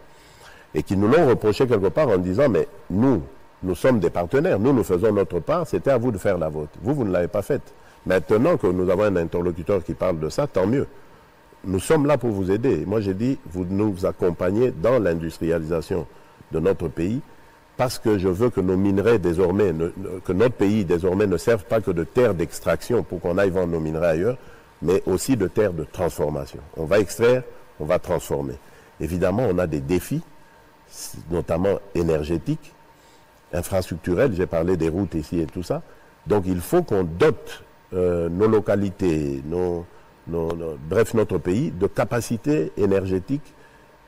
et qui nous l'ont reproché quelque part en disant mais nous sommes des partenaires, nous faisons notre part, c'était à vous de faire la vôtre. Vous ne l'avez pas faite. Maintenant que nous avons un interlocuteur qui parle de ça, tant mieux. Nous sommes là pour vous aider. Moi j'ai dit, vous nous accompagnez dans l'industrialisation de notre pays parce que je veux que nos minerais désormais, que notre pays désormais ne serve pas que de terre d'extraction pour qu'on aille vendre nos minerais ailleurs, mais aussi de terre de transformation. On va extraire, on va transformer. Évidemment, on a des défis, notamment énergétiques, infrastructurels, j'ai parlé des routes ici et tout ça. Donc il faut qu'on dote nos localités, bref notre pays, de capacités énergétiques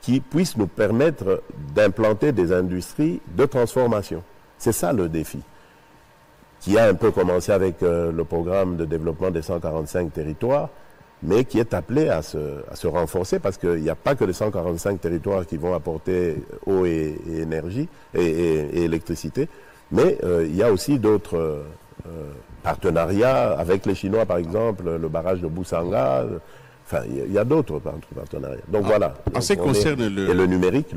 qui puissent nous permettre d'implanter des industries de transformation. C'est ça le défi, qui a un peu commencé avec le programme de développement des 145 territoires, mais qui est appelé à se renforcer parce qu'il n'y a pas que les 145 territoires qui vont apporter eau et énergie et électricité, mais il y a aussi d'autres partenariats avec les Chinois, par exemple, le barrage de Boussanga. Enfin, il y a d'autres partenariats. Donc voilà. En ce qui concerne et le numérique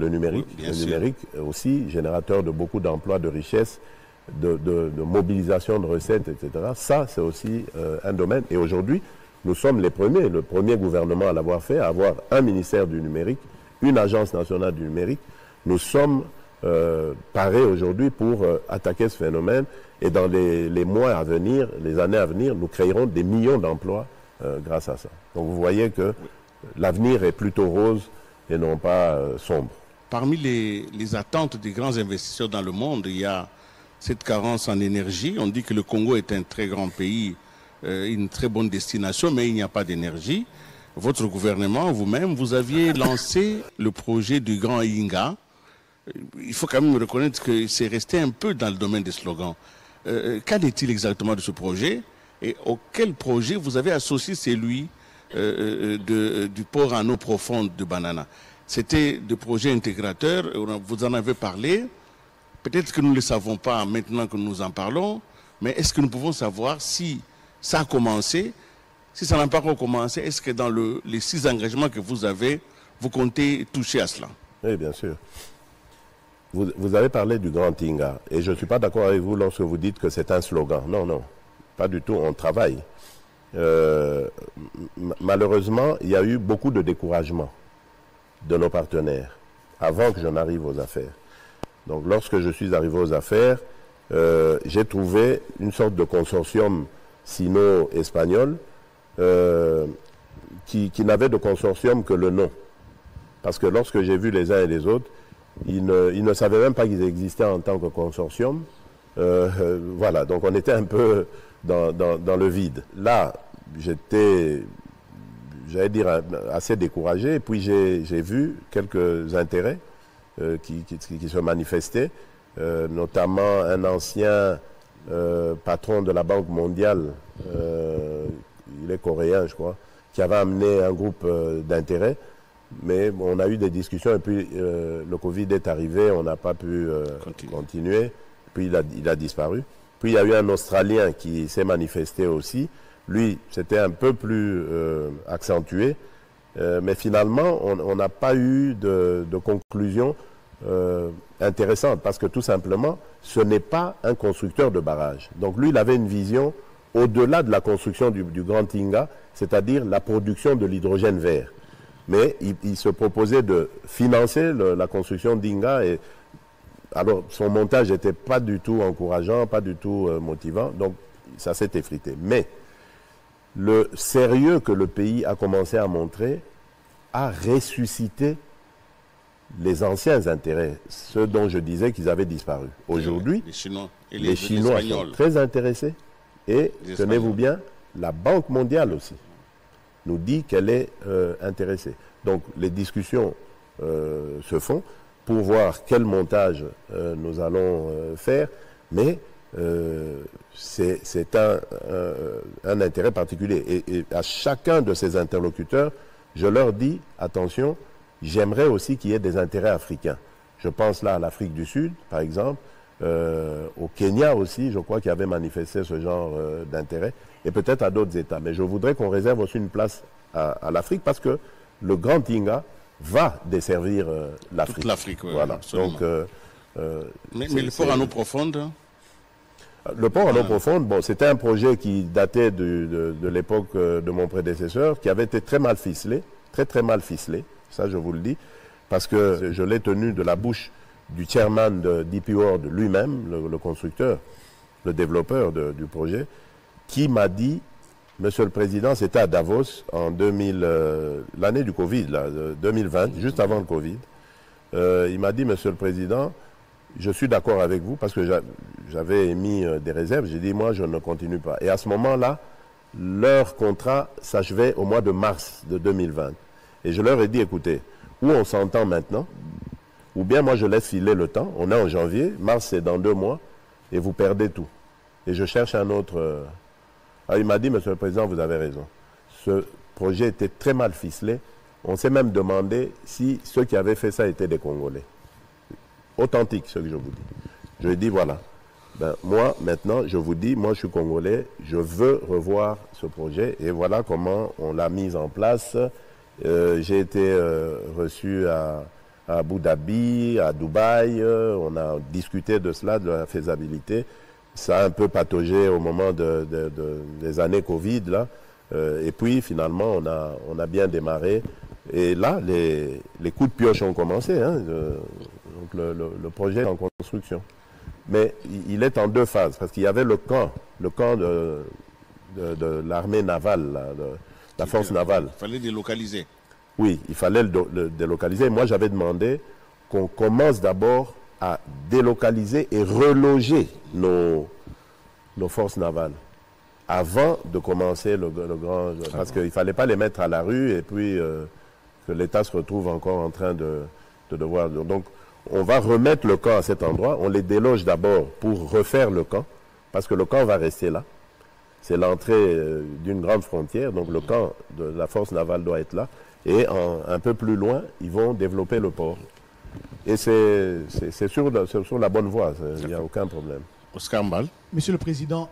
aussi, générateur de beaucoup d'emplois, de richesses, de mobilisation de recettes, etc. Ça, c'est aussi un domaine. Et aujourd'hui, nous sommes les premiers, le premier gouvernement à l'avoir fait, à avoir un ministère du numérique, une agence nationale du numérique. Nous sommes parés aujourd'hui pour attaquer ce phénomène. Et dans les mois à venir, les années à venir, nous créerons des millions d'emplois grâce à ça. Donc vous voyez que l'avenir est plutôt rose et non pas sombre. Parmi les attentes des grands investisseurs dans le monde, il y a cette carence en énergie. On dit que le Congo est un très grand pays, une très bonne destination, mais il n'y a pas d'énergie. Votre gouvernement, vous-même, vous aviez lancé le projet du Grand Inga. Il faut quand même reconnaître que c'est resté un peu dans le domaine des slogans. Qu'en est-il exactement de ce projet et auquel projet vous avez associé celui du port en eau profonde de Banana? C'était des projets intégrateurs, vous en avez parlé. Peut-être que nous ne le savons pas maintenant que nous en parlons, mais est-ce que nous pouvons savoir si ça a commencé? Si ça n'a pas encore commencé, est-ce que dans les 6 engagements que vous avez, vous comptez toucher à cela? Oui, bien sûr. Vous avez parlé du Grand Inga, et je ne suis pas d'accord avec vous lorsque vous dites que c'est un slogan. Non, non, pas du tout, on travaille. Malheureusement, il y a eu beaucoup de découragement de nos partenaires avant que je n'arrive aux affaires. Donc lorsque je suis arrivé aux affaires, j'ai trouvé une sorte de consortium sino-espagnol qui n'avait de consortium que le nom. Parce que lorsque j'ai vu les uns et les autres, ils ne savaient même pas qu'ils existaient en tant que consortium. Voilà, donc on était un peu dans le vide. Là, j'étais, j'allais dire, assez découragé. Et puis j'ai vu quelques intérêts qui se manifestaient, notamment un ancien patron de la Banque mondiale, il est coréen, je crois, qui avait amené un groupe d'intérêts. Mais on a eu des discussions et puis le Covid est arrivé, on n'a pas pu continuer. Puis il a disparu. Puis il y a eu un Australien qui s'est manifesté aussi. Lui, c'était un peu plus accentué. Mais finalement, on n'a pas eu de conclusion intéressante parce que tout simplement, ce n'est pas un constructeur de barrage. Donc lui, il avait une vision au-delà de la construction du Grand Inga, c'est-à-dire la production de l'hydrogène vert. Mais il se proposait de financer la construction d'Inga. Et alors, son montage n'était pas du tout encourageant, pas du tout motivant. Donc, ça s'est effrité. Mais le sérieux que le pays a commencé à montrer a ressuscité les anciens intérêts, ceux dont je disais qu'ils avaient disparu. Aujourd'hui, les Chinois sont très intéressés. Et, tenez-vous bien, la Banque mondiale aussi nous dit qu'elle est intéressée. Donc les discussions se font pour voir quel montage nous allons faire, mais c'est un intérêt particulier. Et à chacun de ces interlocuteurs, je leur dis, attention, j'aimerais aussi qu'il y ait des intérêts africains. Je pense là à l'Afrique du Sud, par exemple, au Kenya aussi, je crois qu'il avait manifesté ce genre d'intérêt, et peut-être à d'autres États. Mais je voudrais qu'on réserve aussi une place à l'Afrique, parce que le Grand Inga va desservir l'Afrique. Toute l'Afrique, oui. Voilà. Absolument. Donc, mais le port en eau profonde? Le port en eau profonde, bon, c'était un projet qui datait de l'époque de mon prédécesseur, qui avait été très mal ficelé, très mal ficelé, ça je vous le dis, parce que je l'ai tenu de la bouche du chairman de DP World lui-même, le constructeur, le développeur du projet, qui m'a dit, Monsieur le Président, c'était à Davos en l'année du Covid, là, 2020, juste avant le Covid. Il m'a dit, Monsieur le Président, je suis d'accord avec vous parce que j'avais émis des réserves. J'ai dit, moi, je ne continue pas. Et à ce moment-là, leur contrat s'achevait au mois de mars de 2020. Et je leur ai dit, écoutez, ou on s'entend maintenant, ou bien moi je laisse filer le temps, on est en janvier, mars c'est dans 2 mois, et vous perdez tout. Et je cherche un autre... Alors il m'a dit, Monsieur le Président, vous avez raison. Ce projet était très mal ficelé. On s'est même demandé si ceux qui avaient fait ça étaient des Congolais. Authentique, ce que je vous dis. Je lui ai dit, voilà, ben, moi maintenant, je vous dis, moi je suis Congolais, je veux revoir ce projet, et voilà comment on l'a mis en place. J'ai été reçu à Abu Dhabi, à Dubaï, on a discuté de cela, de la faisabilité. Ça a un peu pataugé au moment des années Covid, là. Et puis finalement, on a bien démarré. Et là, les coups de pioche ont commencé. Hein, donc le projet est en construction. Mais il est en 2 phases, parce qu'il y avait le camp de l'armée navale, là, de la force navale. Il fallait délocaliser. Oui, il fallait le délocaliser. Moi, j'avais demandé qu'on commence d'abord à délocaliser et reloger nos forces navales avant de commencer le grand... Parce qu'il ne fallait pas les mettre à la rue et puis que l'État se retrouve encore en train de devoir... Donc, on va remettre le camp à cet endroit. On les déloge d'abord pour refaire le camp, parce que le camp va rester là. C'est l'entrée d'une grande frontière, donc le camp de la force navale doit être là. Et un peu plus loin, ils vont développer le port. Et c'est sur la bonne voie, il n'y a aucun problème. Oscar Mbal. Monsieur le Président,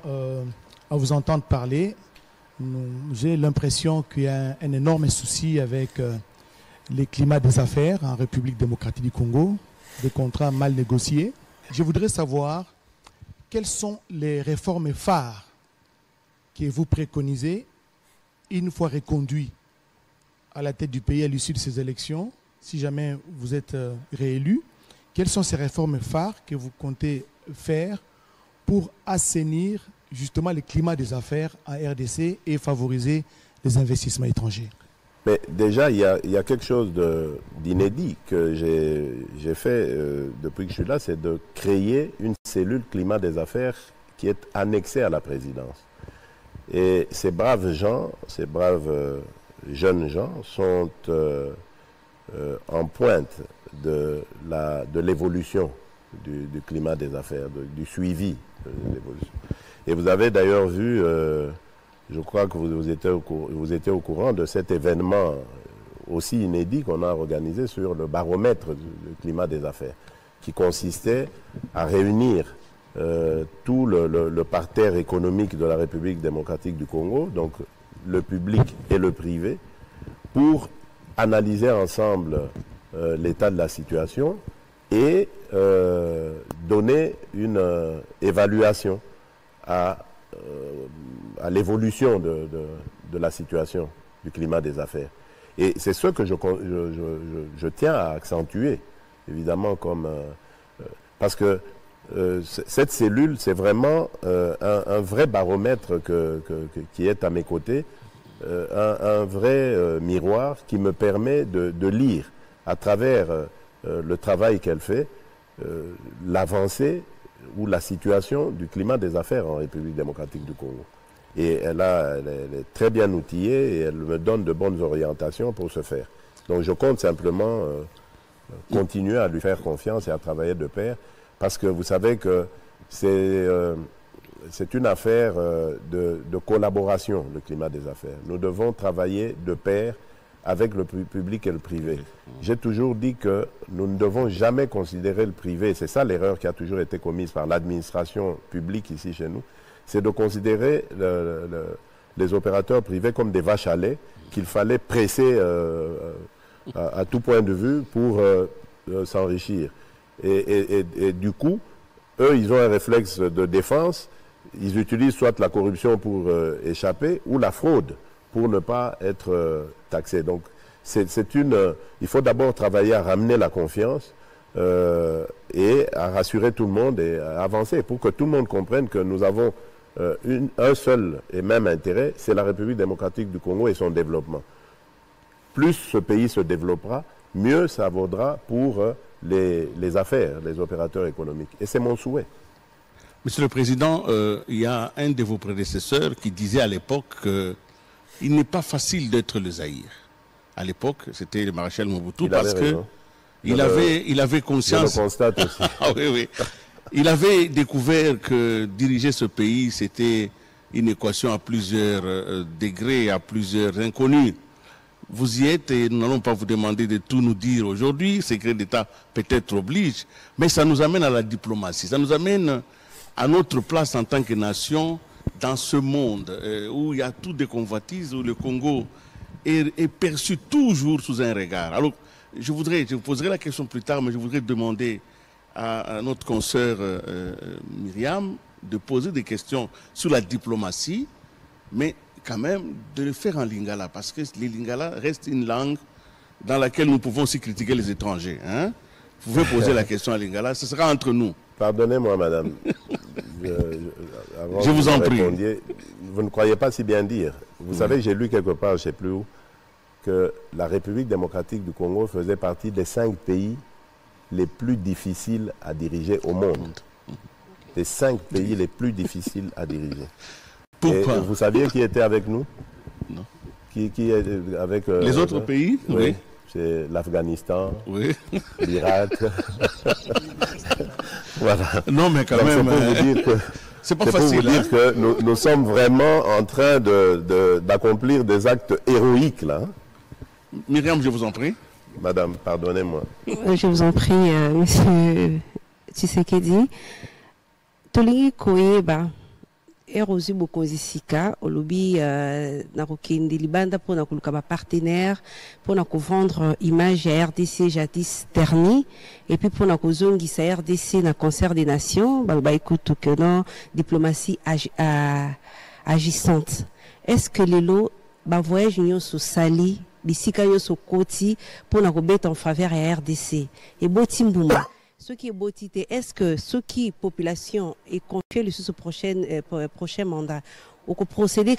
à vous entendre parler, j'ai l'impression qu'il y a un énorme souci avec les climats des affaires en République démocratique du Congo, des contrats mal négociés. Je voudrais savoir quelles sont les réformes phares que vous préconisez une fois reconduit à la tête du pays à l'issue de ces élections, si jamais vous êtes réélu. Quelles sont ces réformes phares que vous comptez faire pour assainir justement le climat des affaires en RDC et favoriser les investissements étrangers? Mais déjà, il y a quelque chose d'inédit que j'ai fait depuis que je suis là, c'est de créer une cellule climat des affaires qui est annexée à la présidence. Et ces braves gens, ces braves jeunes gens sont en pointe de l'évolution du climat des affaires, du suivi de l'évolution. Et vous avez d'ailleurs vu... je crois que vous étiez au courant de cet événement aussi inédit qu'on a organisé sur le baromètre du climat des affaires, qui consistait à réunir tout le parterre économique de la République démocratique du Congo, donc le public et le privé, pour analyser ensemble l'état de la situation et donner une évaluation à l'évolution de la situation du climat des affaires. Et c'est ce que je tiens à accentuer, évidemment, parce que cette cellule, c'est vraiment un vrai baromètre qui est à mes côtés, un vrai miroir qui me permet de lire à travers le travail qu'elle fait, l'avancée ou la situation du climat des affaires en République démocratique du Congo. Et elle est très bien outillée et elle me donne de bonnes orientations pour ce faire. Donc je compte simplement continuer à lui faire confiance et à travailler de pair, parce que vous savez que c'est une affaire de collaboration, le climat des affaires. Nous devons travailler de pair avec le public et le privé. J'ai toujours dit que nous ne devons jamais considérer le privé, c'est ça l'erreur qui a toujours été commise par l'administration publique ici chez nous, c'est de considérer les opérateurs privés comme des vaches à lait qu'il fallait presser à tout point de vue pour s'enrichir. Et du coup, eux, ils ont un réflexe de défense, ils utilisent soit la corruption pour échapper ou la fraude pour ne pas être taxé. Donc, il faut d'abord travailler à ramener la confiance et à rassurer tout le monde et à avancer pour que tout le monde comprenne que nous avons un seul et même intérêt, c'est la République démocratique du Congo et son développement. Plus ce pays se développera, mieux ça vaudra pour les affaires, les opérateurs économiques. Et c'est mon souhait. Monsieur le Président, il y a un de vos prédécesseurs qui disait à l'époque qu'il n'est pas facile d'être le Zaïre. À l'époque, c'était le maréchal Mobutu, parce qu'il avait conscience... Je le constate aussi. Ah, oui, oui. Il avait découvert que diriger ce pays, c'était une équation à plusieurs degrés, à plusieurs inconnus. Vous y êtes et nous n'allons pas vous demander de tout nous dire aujourd'hui. Secret d'État peut-être oblige, mais ça nous amène à la diplomatie. Ça nous amène à notre place en tant que nation dans ce monde où il y a tout des convoitises, où le Congo est perçu toujours sous un regard. Alors, je vous poserai la question plus tard, mais je voudrais demander à notre consoeur Myriam de poser des questions sur la diplomatie, mais quand même de le faire en lingala, parce que le lingala reste une langue dans laquelle nous pouvons aussi critiquer les étrangers. Hein? Vous pouvez poser la question en lingala, ce sera entre nous. Pardonnez-moi, madame. Je vous en prie. Vous ne croyez pas si bien dire. Vous savez, j'ai lu quelque part, je ne sais plus où, que la République démocratique du Congo faisait partie des 5 pays les plus difficiles à diriger au monde. Les 5 pays les plus difficiles à diriger. Pourquoi? Et vous saviez qui était avec nous? Non. Qui est avec... les autres pays? Oui. C'est l'Afghanistan, oui. l'Irak. Voilà. Non, mais quand donc, même... c'est pour vous dire que... C'est pas facile. Pour vous dire que nous sommes vraiment en train d'accomplir des actes héroïques, là. Myriam, je vous en prie. Madame, pardonnez-moi. Je vous en prie, monsieur Tshisekedi. Tolingi koyeba erozi bokonzi sika olobi na kokende libanda pour na koluka ba partenaire pour na vendre image ya RDC jadis terni et puis pour na kozongisa RDC na concert des nations ba écoute que non diplomatie agissante. Est-ce que lelo ba voyage nyonso sali bisika nyonso koti pour na kobeta en faveur ya RDC et botimbuma ce qui est beauté, est-ce que ce qui population est confié le sous prochain mandat, ou que procéder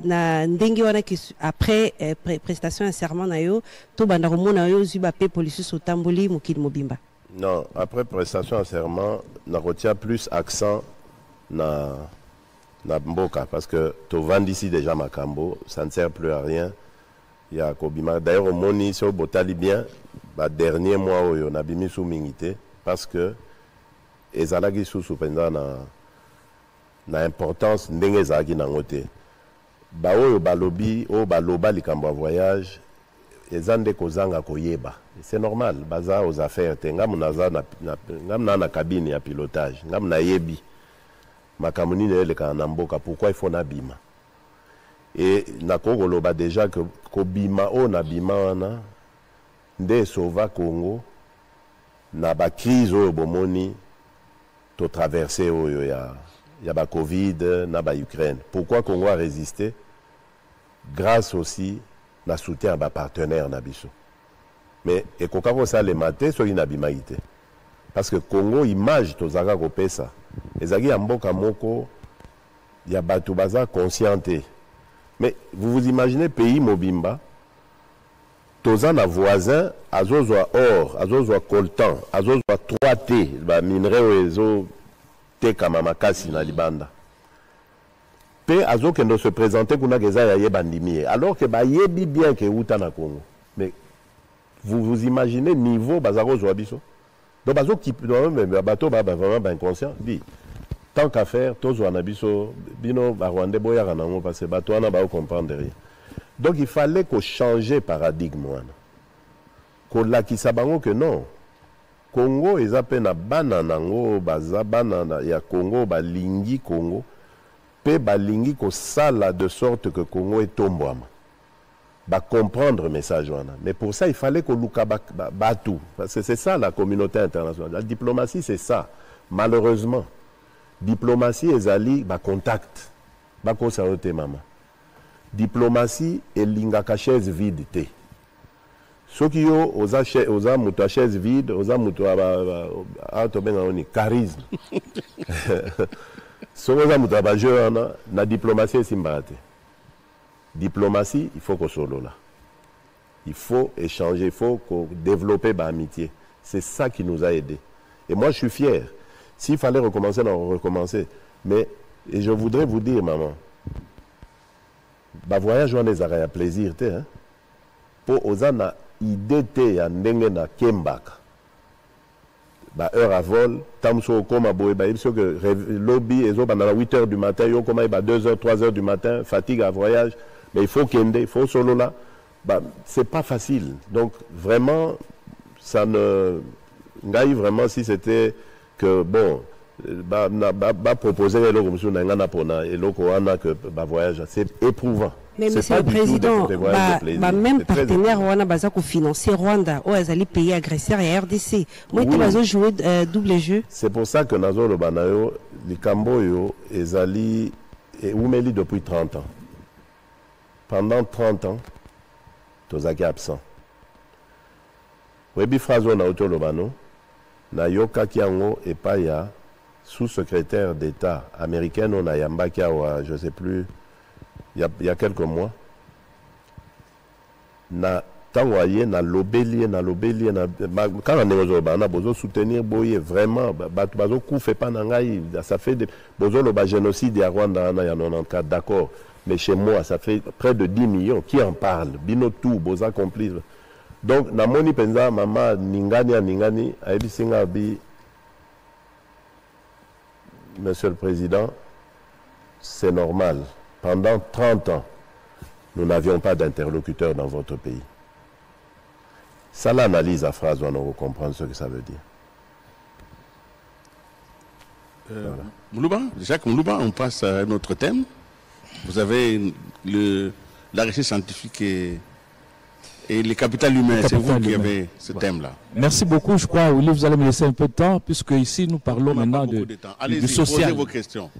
na ndengi wana après prestation un serment na yo, to banda komona yo zuba pe police sotamboli mokili mobimba. Non, après prestation un serment, na retient plus accent na mboka parce que to vend ici déjà makambo, ça ne sert plus à rien. Il y a kobima d'ailleurs au moni so botali bien, ba dernier mois oyo na bimi sou mingité. Parce que ezalaki sous pendant na importance ndenge ezalaki nango te ba oyo balobi o baloba likambo ya voyage ezande kozanga koyeba c'est normal baza aux affaires te ngamu na cabine ya pilotage ngamu na yebi makambo nini eleka na mboka pourquoi il faut nabima et nakoloba déjà que kobima o nabima wana nde sauva Congo na ba crise oyo bomoni to traverser oyo ya ba Covid na ba Ukraine. Pourquoi Congo a résisté? Grâce aussi na soutien à ba partenaire na biso. Mais ekoka ko ça les maté so inabimaité. Parce que Congo image to zaka ko pesa. Ezaki ya mboka moko ya batu baza conscienté. Mais vous imaginez pays mobimba toza na voisin azozwa or azozwa coltan azozwa 3T ba minerai ezo tekama makasi na libanda pe azokendo se présenter kuna keza ya yeba ndimi alors que ba yebi bien que uta na Congo. Mais vous imaginez niveau bazarozwa biso donc bazo qui même bato ba vraiment ba inconscient dit tant qu'à faire tozwa na biso bino ba Rwanda boya na ngo parce que bato wana ba comprendre rien. Donc il fallait qu'on change paradigme. Qu'on lakisa bango que non. Congo ezape na bana nango baza bana ya Congo balingi Congo pe balingi ko sala de sorte que Congo est tombouama. Ba comprendre message wana. Mais pour ça il fallait qu'on luka batu parce que c'est ça la communauté internationale. La diplomatie c'est ça. Malheureusement diplomatie ezali ba contact. Ba ko sa ote mama. Diplomatie et lingaka chaise vide te. Ceux qui ont osa muto chaise vide, osa muto ni charisme. Ceux qui ont muto jeu na diplomatie simbate. Diplomatie, il faut qu'on solo là. Il faut échanger, il faut développer l'amitié. C'est ça qui nous a aidés. Et moi je suis fier. S'il fallait recommencer, on recommencer. Mais et je voudrais vous dire maman. Ba voyage wana ezaka ya plaisir te hein po ozana idée te ya ndenge na kembaka ba heure à vol tamso koma boye ba biso que lobby ezoba na 8h du matin yo koma ba 2h 3h du matin fatigue à voyage mais il faut kende il faut solo là bah c'est pas facile donc vraiment ça ne ngai vraiment si c'était que bon ba proposer eloko musu na ngana pona eloko wana que ba voyage c'est éprouvant. Mais monsieur le président même partenaire wana baza ko financer Rwanda o azali pays agresseur et RDC moi tu bazo jouer double jeu. C'est pour ça que nazo lo banayo likambo yo ezali et umeli depuis 30 ans. Pendant 30 ans tozaki absent. Webi frazo na auto lo bano na yoka kiango et pa ya sous-secrétaire d'État américain, on a Yambaki, je ne sais plus, il y a quelques mois, na Tant que na lobeli, quand on a besoin de soutenir Boye, vraiment, bazo coup fait pas nangai, ça fait besoin de génocide à Rwanda, il y a 94, d'accord. Mais chez moi, ça fait près de 10 millions. Qui en parle? Bino tout, boza complice. Donc, na moni penza, maman, ningani, aïdi singa bi, Monsieur le Président, c'est normal. Pendant 30 ans, nous n'avions pas d'interlocuteur dans votre pays. Ça l'analyse à phrase, on va comprendre ce que ça veut dire. Voilà. Moulouba, Jacques Moulouba, on passe à un autre thème. Vous avez la recherche scientifique et les capitales humaines. C'est vous qui avez ce thème-là. Merci beaucoup. Je crois, Willy, vous allez me laisser un peu de temps, puisque ici, nous parlons maintenant du social. Posez vos questions.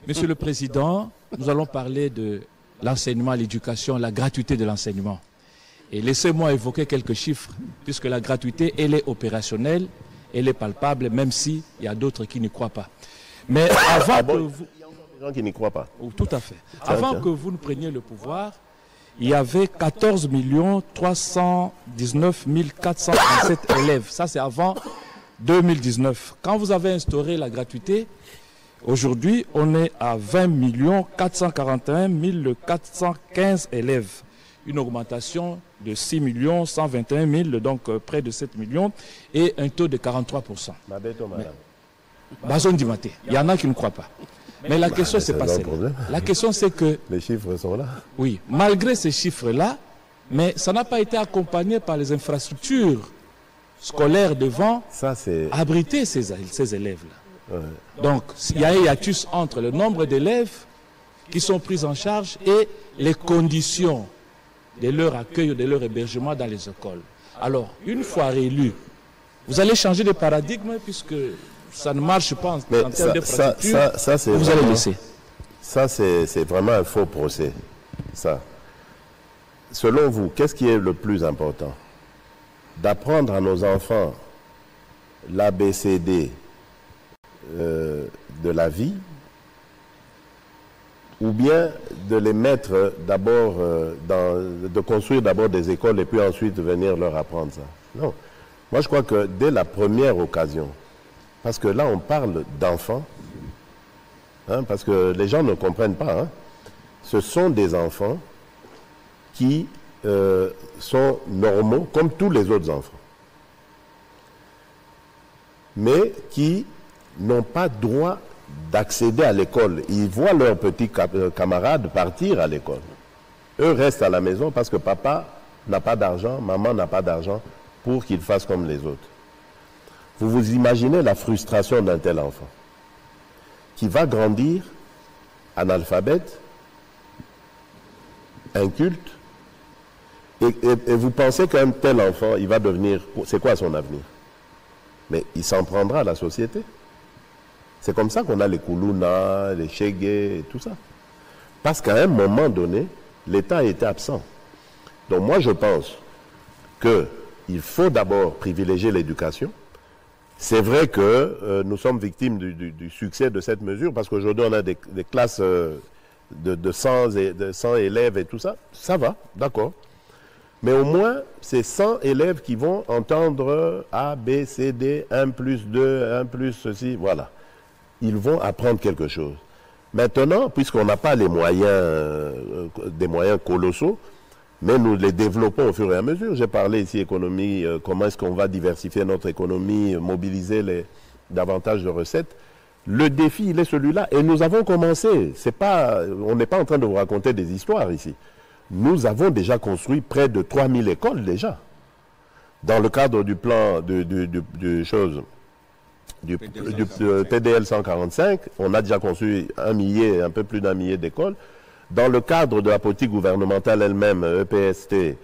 Monsieur le Président, nous allons parler de l'enseignement, l'éducation, la gratuité de l'enseignement. Et laissez-moi évoquer quelques chiffres, puisque la gratuité, elle est opérationnelle, elle est palpable, même s'il y a d'autres qui n'y croient pas. Mais avant que vous... Il y a encore des gens qui n'y croient pas. Oh, tout à fait. Avant que vous ne preniez le pouvoir, il y avait 14 319 437 élèves. Ça, c'est avant 2019. Quand vous avez instauré la gratuité, aujourd'hui, on est à 20 441 415 élèves. Une augmentation de 6 121 000, donc près de 7 millions, et un taux de 43%. Il y en a qui ne croient pas. Mais la question, c'est pas celle-là. La question, c'est que... Les chiffres sont là. Oui, malgré ces chiffres-là, mais ça n'a pas été accompagné par les infrastructures scolaires devant abriter ces élèves-là. Ouais. Donc, il y a un hiatus entre le nombre d'élèves qui sont pris en charge et les conditions de leur accueil ou de leur hébergement dans les écoles. Alors, une fois réélu, vous allez changer de paradigme puisque ça ne marche pas en termes d'infrastructure. Vous allez laisser. Ça, c'est vraiment un faux procès. Ça. Selon vous, qu'est-ce qui est le plus important? D'apprendre à nos enfants l'ABCD de la vie, ou bien de les mettre d'abord, de construire d'abord des écoles et puis ensuite venir leur apprendre ça. Non. Moi, je crois que dès la première occasion, parce que là, on parle d'enfants, hein, parce que les gens ne comprennent pas, hein, ce sont des enfants qui sont normaux comme tous les autres enfants, mais qui n'ont pas droit d'accéder à l'école. Ils voient leurs petits camarades partir à l'école. Eux restent à la maison parce que papa n'a pas d'argent, maman n'a pas d'argent pour qu'ils fassent comme les autres. Vous vous imaginez la frustration d'un tel enfant qui va grandir analphabète, inculte, et vous pensez qu'un tel enfant, il va devenir... C'est quoi son avenir? Mais il s'en prendra à la société. C'est comme ça qu'on a les Koulouna, les Chegue et tout ça. Parce qu'à un moment donné, l'État était absent. Donc moi, je pense qu'il faut d'abord privilégier l'éducation. C'est vrai que nous sommes victimes du succès de cette mesure, parce qu'aujourd'hui, on a des classes de 100 élèves et tout ça. Ça va, d'accord. Mais au moins, c'est 100 élèves qui vont entendre A, B, C, D, 1 plus 2, 1 plus ceci, voilà. Ils vont apprendre quelque chose. Maintenant, puisqu'on n'a pas les moyens, des moyens colossaux, mais nous les développons au fur et à mesure. J'ai parlé ici économie, comment est-ce qu'on va diversifier notre économie, mobiliser davantage de recettes. Le défi, il est celui-là. Et nous avons commencé. On n'est pas en train de vous raconter des histoires ici. Nous avons déjà construit près de 3000 écoles déjà. Dans le cadre du plan du PDL 145, on a déjà construit un peu plus d'un millier d'écoles. Dans le cadre de la politique gouvernementale elle-même, EPST,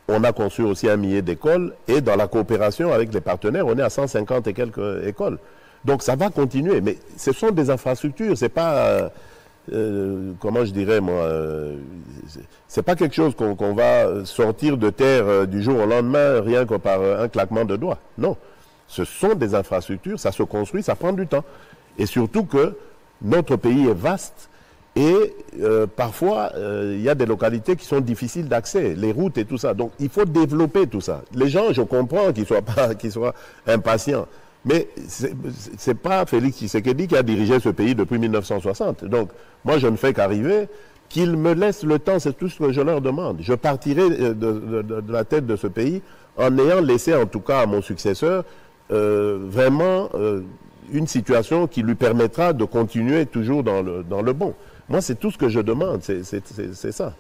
on a construit aussi 1 millier d'écoles. Et dans la coopération avec les partenaires, on est à 150 et quelques écoles. Donc ça va continuer. Mais ce sont des infrastructures, c'est pas... comment je dirais moi, c'est pas quelque chose qu'on va sortir de terre du jour au lendemain, rien que par un claquement de doigts. Non. Ce sont des infrastructures, ça se construit, ça prend du temps. Et surtout que notre pays est vaste Et parfois, il y a des localités qui sont difficiles d'accès, les routes et tout ça. Donc, il faut développer tout ça. Les gens, je comprends qu'ils soient impatients. Mais ce n'est pas Félix Tshisekedi qui a dirigé ce pays depuis 1960. Donc, moi, je ne fais qu'arriver. Qu'ils me laissent le temps, c'est tout ce que je leur demande. Je partirai de la tête de ce pays en ayant laissé, en tout cas à mon successeur, vraiment une situation qui lui permettra de continuer toujours dans le bon. Moi, c'est tout ce que je demande, c'est ça.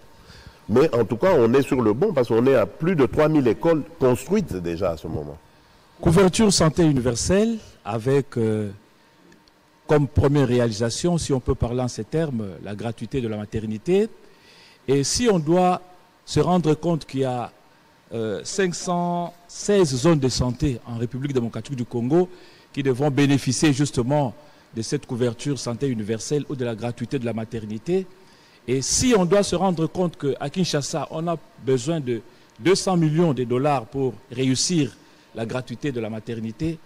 Mais en tout cas, on est sur le bon parce qu'on est à plus de 3000 écoles construites déjà à ce moment. Couverture santé universelle avec... comme première réalisation, si on peut parler en ces termes, la gratuité de la maternité. Et si on doit se rendre compte qu'il y a 516 zones de santé en République démocratique du Congo qui devront bénéficier justement de cette couverture santé universelle ou de la gratuité de la maternité. Et si on doit se rendre compte qu'à Kinshasa, on a besoin de 200 millions de dollars pour réussir la gratuité de la maternité,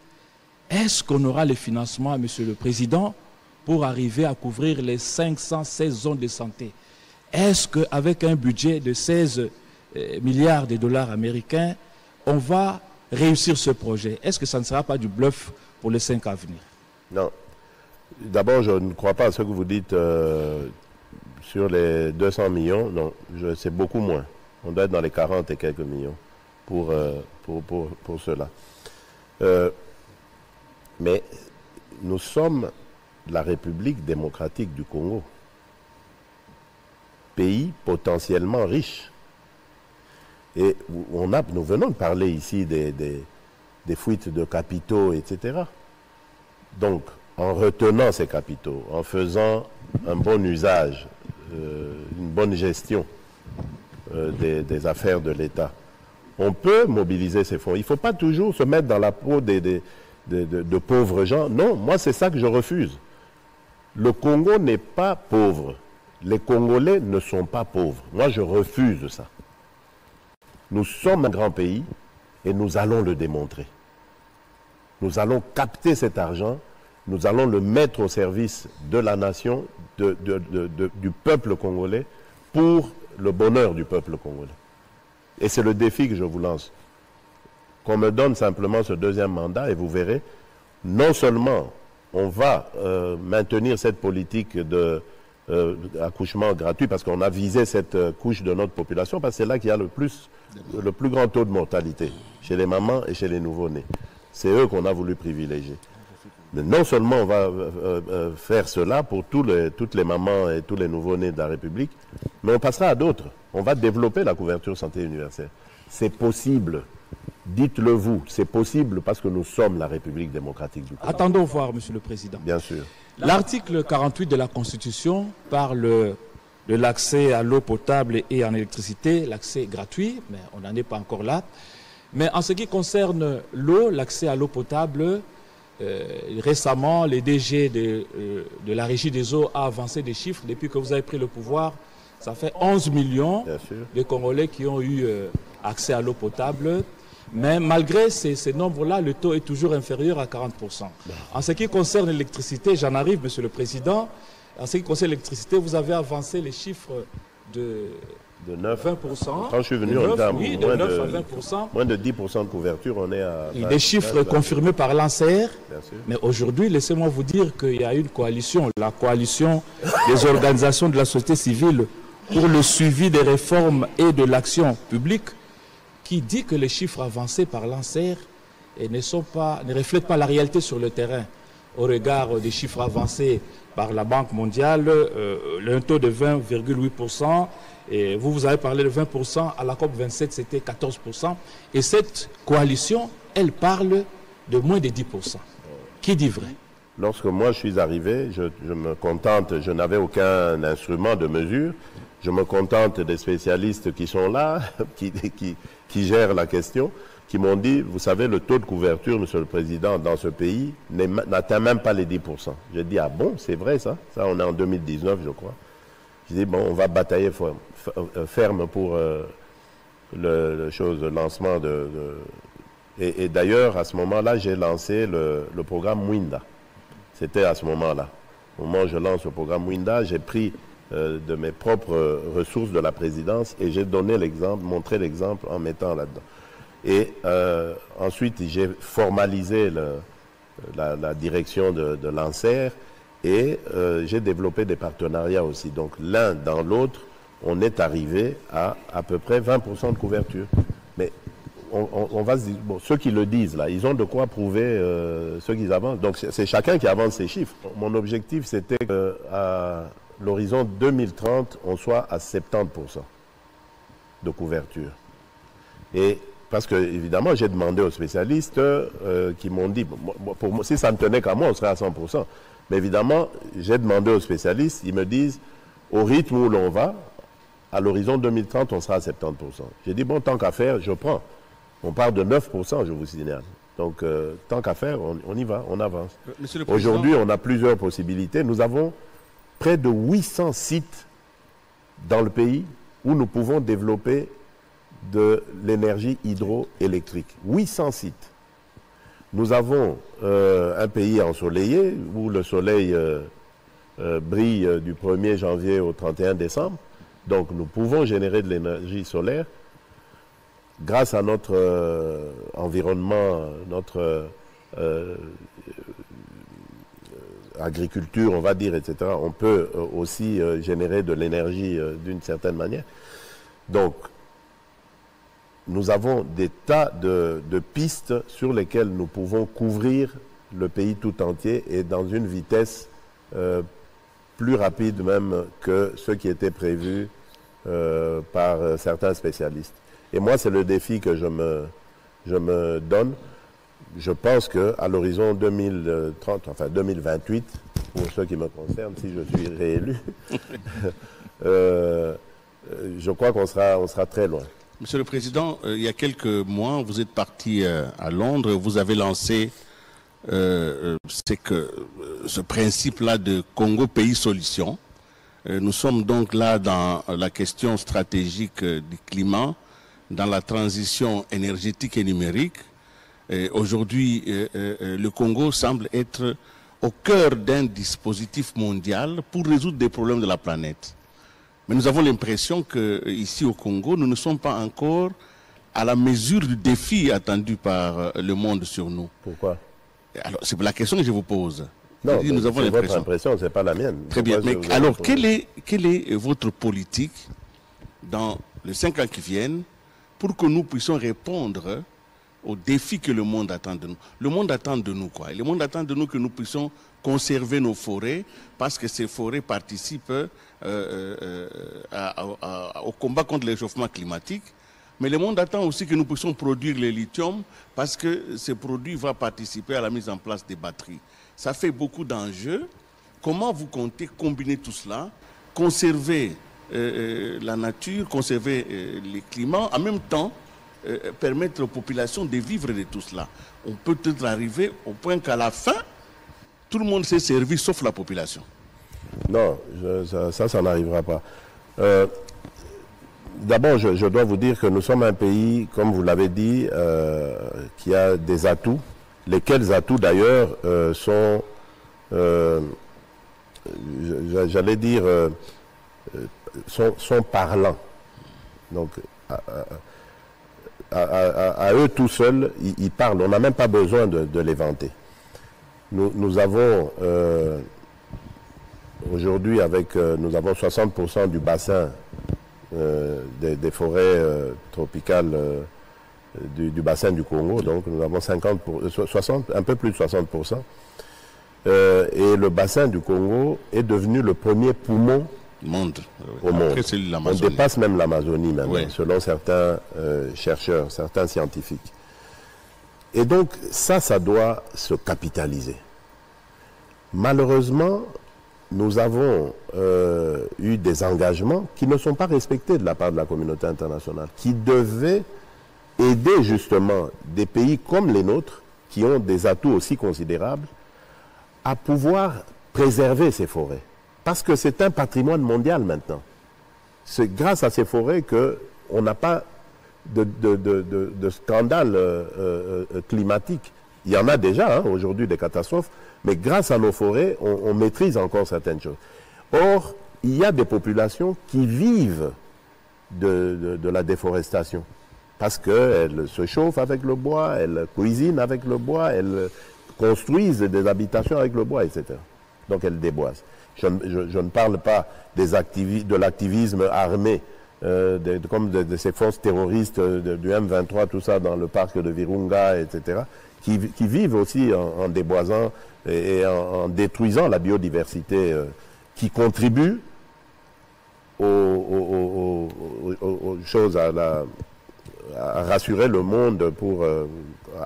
est-ce qu'on aura les financements, Monsieur le Président, pour arriver à couvrir les 516 zones de santé? Est-ce qu'avec un budget de 16 milliards de dollars américains, on va réussir ce projet? Est-ce que ça ne sera pas du bluff pour les 5 ans à venir? Non. D'abord, je ne crois pas à ce que vous dites sur les 200 millions. Non, c'est beaucoup moins. On doit être dans les 40 et quelques millions pour cela. Mais nous sommes la République démocratique du Congo, pays potentiellement riche. Et nous venons de parler ici des fuites de capitaux, etc. Donc, en retenant ces capitaux, en faisant un bon usage, une bonne gestion des affaires de l'État, on peut mobiliser ces fonds. Il ne faut pas toujours se mettre dans la peau de pauvres gens. Non, moi c'est ça que je refuse. Le Congo n'est pas pauvre. Les Congolais ne sont pas pauvres. Moi je refuse ça. Nous sommes un grand pays et nous allons le démontrer. Nous allons capter cet argent, nous allons le mettre au service de la nation, du peuple congolais, pour le bonheur du peuple congolais. Et c'est le défi que je vous lance. Qu'on me donne simplement ce deuxième mandat et vous verrez, non seulement on va maintenir cette politique d'accouchement gratuit parce qu'on a visé cette couche de notre population, parce que c'est là qu'il y a le plus grand taux de mortalité, chez les mamans et chez les nouveau-nés. C'est eux qu'on a voulu privilégier. Mais non seulement on va faire cela pour toutes les mamans et tous les nouveau-nés de la République, mais on passera à d'autres. On va développer la couverture santé universelle. C'est possible. Dites-le vous, c'est possible parce que nous sommes la République démocratique du Congo. Attendons voir, Monsieur le Président. Bien sûr. L'article 48 de la Constitution parle de l'accès à l'eau potable et en électricité, l'accès gratuit, mais on n'en est pas encore là. Mais en ce qui concerne l'eau, l'accès à l'eau potable, récemment, les DG de la Régie des eaux a avancé des chiffres. Depuis que vous avez pris le pouvoir, ça fait 11 millions de Congolais qui ont eu accès à l'eau potable. Mais malgré ces nombres-là, le taux est toujours inférieur à 40%. En ce qui concerne l'électricité, j'en arrive, Monsieur le Président, en ce qui concerne l'électricité, vous avez avancé les chiffres de 20%. Quand je suis venu, on était à oui, de 9 à 20%. Moins de 10% de couverture, on est à... Et des chiffres confirmés par l'ANSER. Mais aujourd'hui, laissez-moi vous dire qu'il y a une coalition, la coalition des organisations de la société civile pour le suivi des réformes et de l'action publique, qui dit que les chiffres avancés par l'ANSER ne reflètent pas la réalité sur le terrain. Au regard des chiffres avancés par la Banque mondiale, un taux de 20,8%, et vous avez parlé de 20%, à la COP27 c'était 14%, et cette coalition, elle parle de moins de 10%. Qui dit vrai? Lorsque moi je suis arrivé, je me contente, je n'avais aucun instrument de mesure, je me contente des spécialistes qui sont là, qui gèrent la question, qui m'ont dit, vous savez, le taux de couverture, Monsieur le Président, dans ce pays n'atteint même pas les 10%. J'ai dit, ah bon, c'est vrai ça? Ça, on est en 2019, je crois. J'ai dit, bon, on va batailler ferme pour le lancement Et d'ailleurs, à ce moment-là, j'ai lancé le programme Mwinda. C'était à ce moment-là. Au moment où je lance le programme Mwinda, j'ai pris de mes propres ressources de la présidence et j'ai donné l'exemple, montré l'exemple en mettant là-dedans. Et ensuite, j'ai formalisé la direction de l'ANSER et j'ai développé des partenariats aussi. Donc l'un dans l'autre, on est arrivé à peu près 20% de couverture. Mais on va se dire, bon, ceux qui le disent là, ils ont de quoi prouver ceux qui avancent. Donc c'est chacun qui avance ses chiffres. Mon objectif, c'était qu'à l'horizon 2030, on soit à 70% de couverture. Et parce que, évidemment, j'ai demandé aux spécialistes qui m'ont dit, pour moi, si ça ne tenait qu'à moi, on serait à 100%. Mais évidemment, j'ai demandé aux spécialistes, ils me disent, au rythme où l'on va, à l'horizon 2030, on sera à 70%. J'ai dit, bon, tant qu'à faire, je prends. On part de 9%, je vous signale. Donc, tant qu'à faire, on y va, on avance. Aujourd'hui, on a plusieurs possibilités. Nous avons près de 800 sites dans le pays où nous pouvons développer de l'énergie hydroélectrique. 800 sites. Nous avons un pays ensoleillé où le soleil brille du 1er janvier au 31 décembre. Donc nous pouvons générer de l'énergie solaire grâce à notre environnement, notre agriculture, on va dire, etc. On peut aussi générer de l'énergie d'une certaine manière. Donc, nous avons des tas de pistes sur lesquelles nous pouvons couvrir le pays tout entier et dans une vitesse plus rapide même que ce qui était prévu par certains spécialistes. Et moi, c'est le défi que je me donne. Je pense qu'à l'horizon 2030, enfin 2028, pour ceux qui me concernent, si je suis réélu, je crois qu'on sera très loin. Monsieur le Président, il y a quelques mois, vous êtes parti à Londres, vous avez lancé ce principe-là de Congo Pays Solution. Nous sommes donc là dans la question stratégique du climat, dans la transition énergétique et numérique. Aujourd'hui, le Congo semble être au cœur d'un dispositif mondial pour résoudre des problèmes de la planète. Mais nous avons l'impression qu'ici au Congo, nous ne sommes pas encore à la mesure du défi attendu par le monde sur nous. Pourquoi? Alors, c'est la question que je vous pose. Non, c'est votre impression, ce n'est pas la mienne. Très bien. Mais alors, quelle est votre politique dans les 5 ans qui viennent pour que nous puissions répondre aux défis que le monde attend de nous? Le monde attend de nous quoi? Le monde attend de nous que nous puissions conserver nos forêts parce que ces forêts participent au combat contre le réchauffement climatique. Mais le monde attend aussi que nous puissions produire le lithium parce que ce produit va participer à la mise en place des batteries. Ça fait beaucoup d'enjeux. Comment vous comptez combiner tout cela, conserver la nature, conserver le climat, en même temps permettre aux populations de vivre de tout cela? On peut peut-être arriver au point qu'à la fin, tout le monde s'est servi sauf la population. Non, ça n'arrivera pas. D'abord, je dois vous dire que nous sommes un pays, comme vous l'avez dit, qui a des atouts, lesquels atouts d'ailleurs sont, j'allais dire, sont parlants. Donc, à eux tout seuls, ils parlent. On n'a même pas besoin de les vanter. Nous avons aujourd'hui, nous avons 60% du bassin des forêts tropicales du bassin du Congo, donc nous avons 60, un peu plus de 60%. Et le bassin du Congo est devenu le premier poumon au monde. On dépasse même l'Amazonie maintenant, oui, selon certains chercheurs, certains scientifiques. Et donc ça doit se capitaliser. Malheureusement, nous avons eu des engagements qui ne sont pas respectés de la part de la communauté internationale, qui devaient aider justement des pays comme les nôtres, qui ont des atouts aussi considérables, à pouvoir préserver ces forêts. Parce que c'est un patrimoine mondial maintenant. C'est grâce à ces forêts qu'on n'a pas de scandale climatique. Il y en a déjà aujourd'hui des catastrophes, mais grâce à nos forêts, on maîtrise encore certaines choses. Or, il y a des populations qui vivent de la déforestation. Parce qu'elles se chauffent avec le bois, elles cuisinent avec le bois, elles construisent des habitations avec le bois, etc. Donc elles déboisent. Je ne parle pas de l'activisme armé, comme de ces forces terroristes du M23, tout ça, dans le parc de Virunga, etc., qui vivent aussi en déboisant et en détruisant la biodiversité, qui contribue aux choses, à rassurer le monde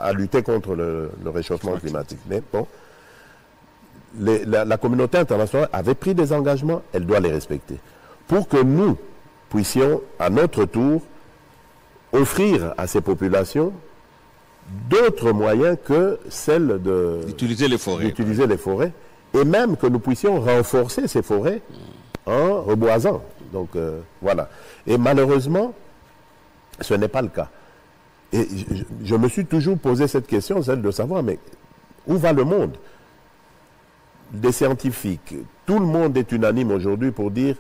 à lutter contre le réchauffement climatique. Mais bon, la communauté internationale avait pris des engagements, elle doit les respecter. Pour que nous puissions, à notre tour, offrir à ces populations d'autres moyens que celle d'utiliser les forêts, et même que nous puissions renforcer ces forêts en reboisant. Donc voilà. Et malheureusement, ce n'est pas le cas. Et je me suis toujours posé cette question, celle de savoir, mais où va le monde? Des scientifiques, tout le monde est unanime aujourd'hui pour dire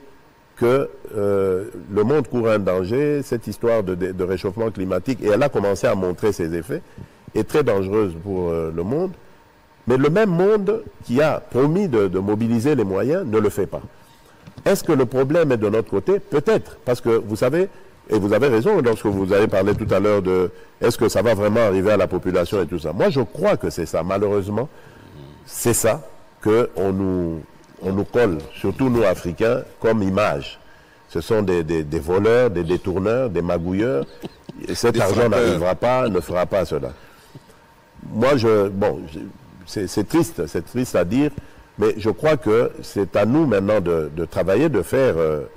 que le monde court un danger, cette histoire de réchauffement climatique, et elle a commencé à montrer ses effets, est très dangereuse pour le monde. Mais le même monde qui a promis de mobiliser les moyens ne le fait pas. Est-ce que le problème est de notre côté? Peut-être, parce que vous savez, et vous avez raison lorsque vous avez parlé tout à l'heure de est-ce que ça va vraiment arriver à la population et tout ça. Moi, je crois que c'est ça. Malheureusement, c'est ça qu'on nous colle, surtout nous Africains, comme image. Ce sont des voleurs, des détourneurs, des magouilleurs. Et cet argent n'arrivera pas, ne fera pas cela. Moi, c'est triste à dire, mais je crois que c'est à nous maintenant de travailler, de faire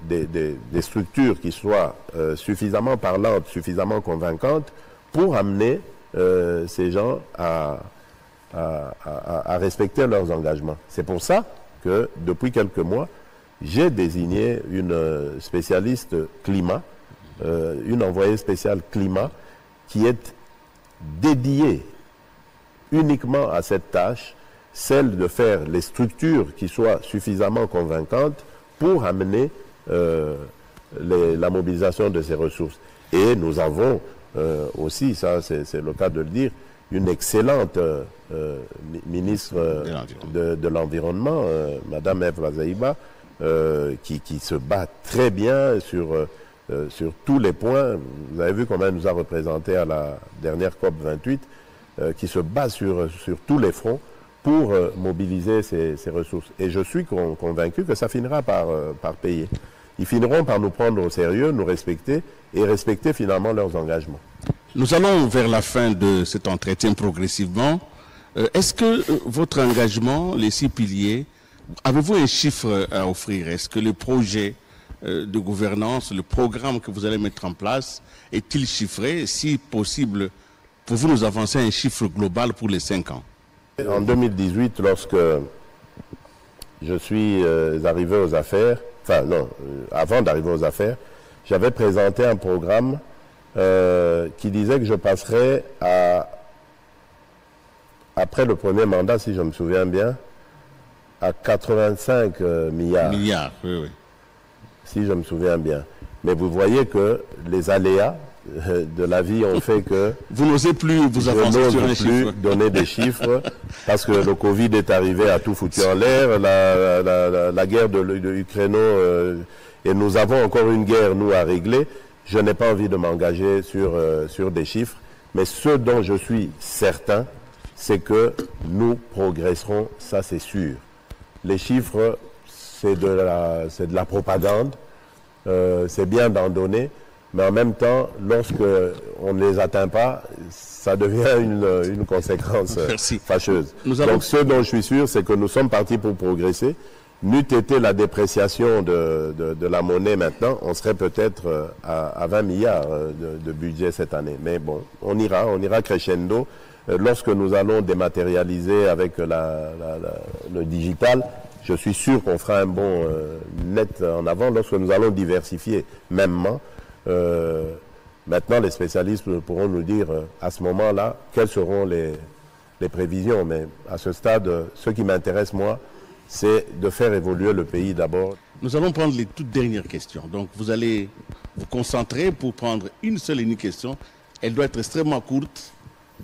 des structures qui soient suffisamment parlantes, suffisamment convaincantes pour amener ces gens à respecter leurs engagements. C'est pour ça que depuis quelques mois, j'ai désigné une spécialiste climat, une envoyée spéciale climat, qui est dédiée uniquement à cette tâche, celle de faire les structures qui soient suffisamment convaincantes pour amener la mobilisation de ces ressources. Et nous avons aussi, ça c'est le cas de le dire, une excellente ministre de l'Environnement, Madame Eve Lazaïba, qui se bat très bien sur tous les points. Vous avez vu comment elle nous a représenté à la dernière COP 28, qui se bat sur tous les fronts pour mobiliser ces ressources. Et je suis convaincu que ça finira par payer. Ils finiront par nous prendre au sérieux, nous respecter et respecter finalement leurs engagements. Nous allons vers la fin de cet entretien progressivement. Est-ce que votre engagement, les 6 piliers, avez-vous un chiffre à offrir? Est-ce que le projet de gouvernance, le programme que vous allez mettre en place, est-il chiffré? Si possible, pouvez-vous nous avancer un chiffre global pour les 5 ans? En 2018, lorsque je suis arrivé aux affaires, enfin non, avant d'arriver aux affaires, j'avais présenté un programme qui disait que je passerais après le premier mandat, si je me souviens bien, à 85 milliards. Milliards, oui, oui. Si je me souviens bien. Mais vous voyez que les aléas de la vie ont fait que... Vous n'osez plus vous avancer sur un chiffre. Je n'ose plus donner des chiffres parce que le Covid est arrivé à tout foutu en l'air, la guerre de l'Ukraine, et nous avons encore une guerre, nous, à régler. Je n'ai pas envie de m'engager sur des chiffres, mais ce dont je suis certain, c'est que nous progresserons, ça c'est sûr. Les chiffres, c'est de la propagande, c'est bien d'en donner, mais en même temps, lorsque on ne les atteint pas, ça devient une conséquence fâcheuse. Donc ce dont je suis sûr, c'est que nous sommes partis pour progresser. N'eût été la dépréciation de la monnaie maintenant, on serait peut-être à 20 milliards de budget cette année. Mais bon, on ira crescendo. Lorsque nous allons dématérialiser avec le digital, je suis sûr qu'on fera un bond net en avant. Lorsque nous allons diversifier mêmement, maintenant les spécialistes pourront nous dire à ce moment-là quelles seront les prévisions. Mais à ce stade, ce qui m'intéresse moi, c'est de faire évoluer le pays d'abord. Nous allons prendre les toutes dernières questions. Donc, vous allez vous concentrer pour prendre une seule et unique question. Elle doit être extrêmement courte,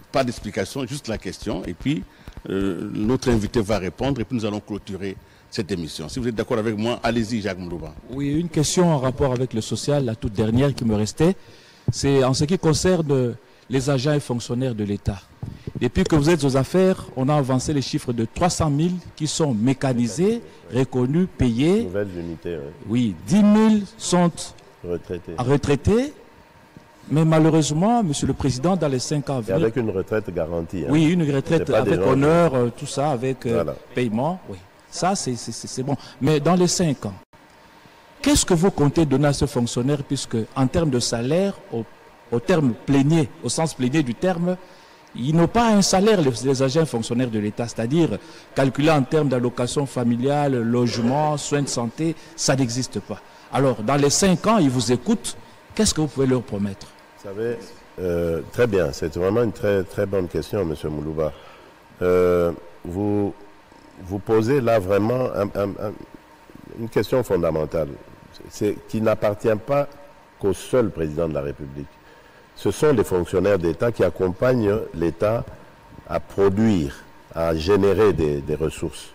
pas d'explication, juste la question. Et puis, notre invité va répondre et puis nous allons clôturer cette émission. Si vous êtes d'accord avec moi, allez-y, Jacques Moulouba. Oui, une question en rapport avec le social, la toute dernière qui me restait. C'est en ce qui concerne les agents et fonctionnaires de l'État. Depuis que vous êtes aux affaires, on a avancé les chiffres de 300 000 qui sont mécanisés, reconnus, payés. Nouvelles unités, oui. 10 000 sont retraités. Mais malheureusement, Monsieur le Président, dans les 5 ans à venir... Et avec une retraite garantie. Oui, une retraite avec honneur, tout ça, avec paiement. Oui. Ça, c'est bon. Mais dans les 5 ans, qu'est-ce que vous comptez donner à ce fonctionnaire, puisque en termes de salaire, au terme plénier, au sens plénier du terme, ils n'ont pas un salaire, les agents fonctionnaires de l'État, c'est-à-dire calculé en termes d'allocation familiale, logement, soins de santé, ça n'existe pas. Alors, dans les 5 ans, ils vous écoutent, qu'est-ce que vous pouvez leur promettre? Vous savez, très bien, c'est vraiment une très, très bonne question, M. Moulouba. Vous posez là vraiment une question fondamentale, qui n'appartient pas qu'au seul président de la République. Ce sont les fonctionnaires d'État qui accompagnent l'État à produire, à générer des ressources.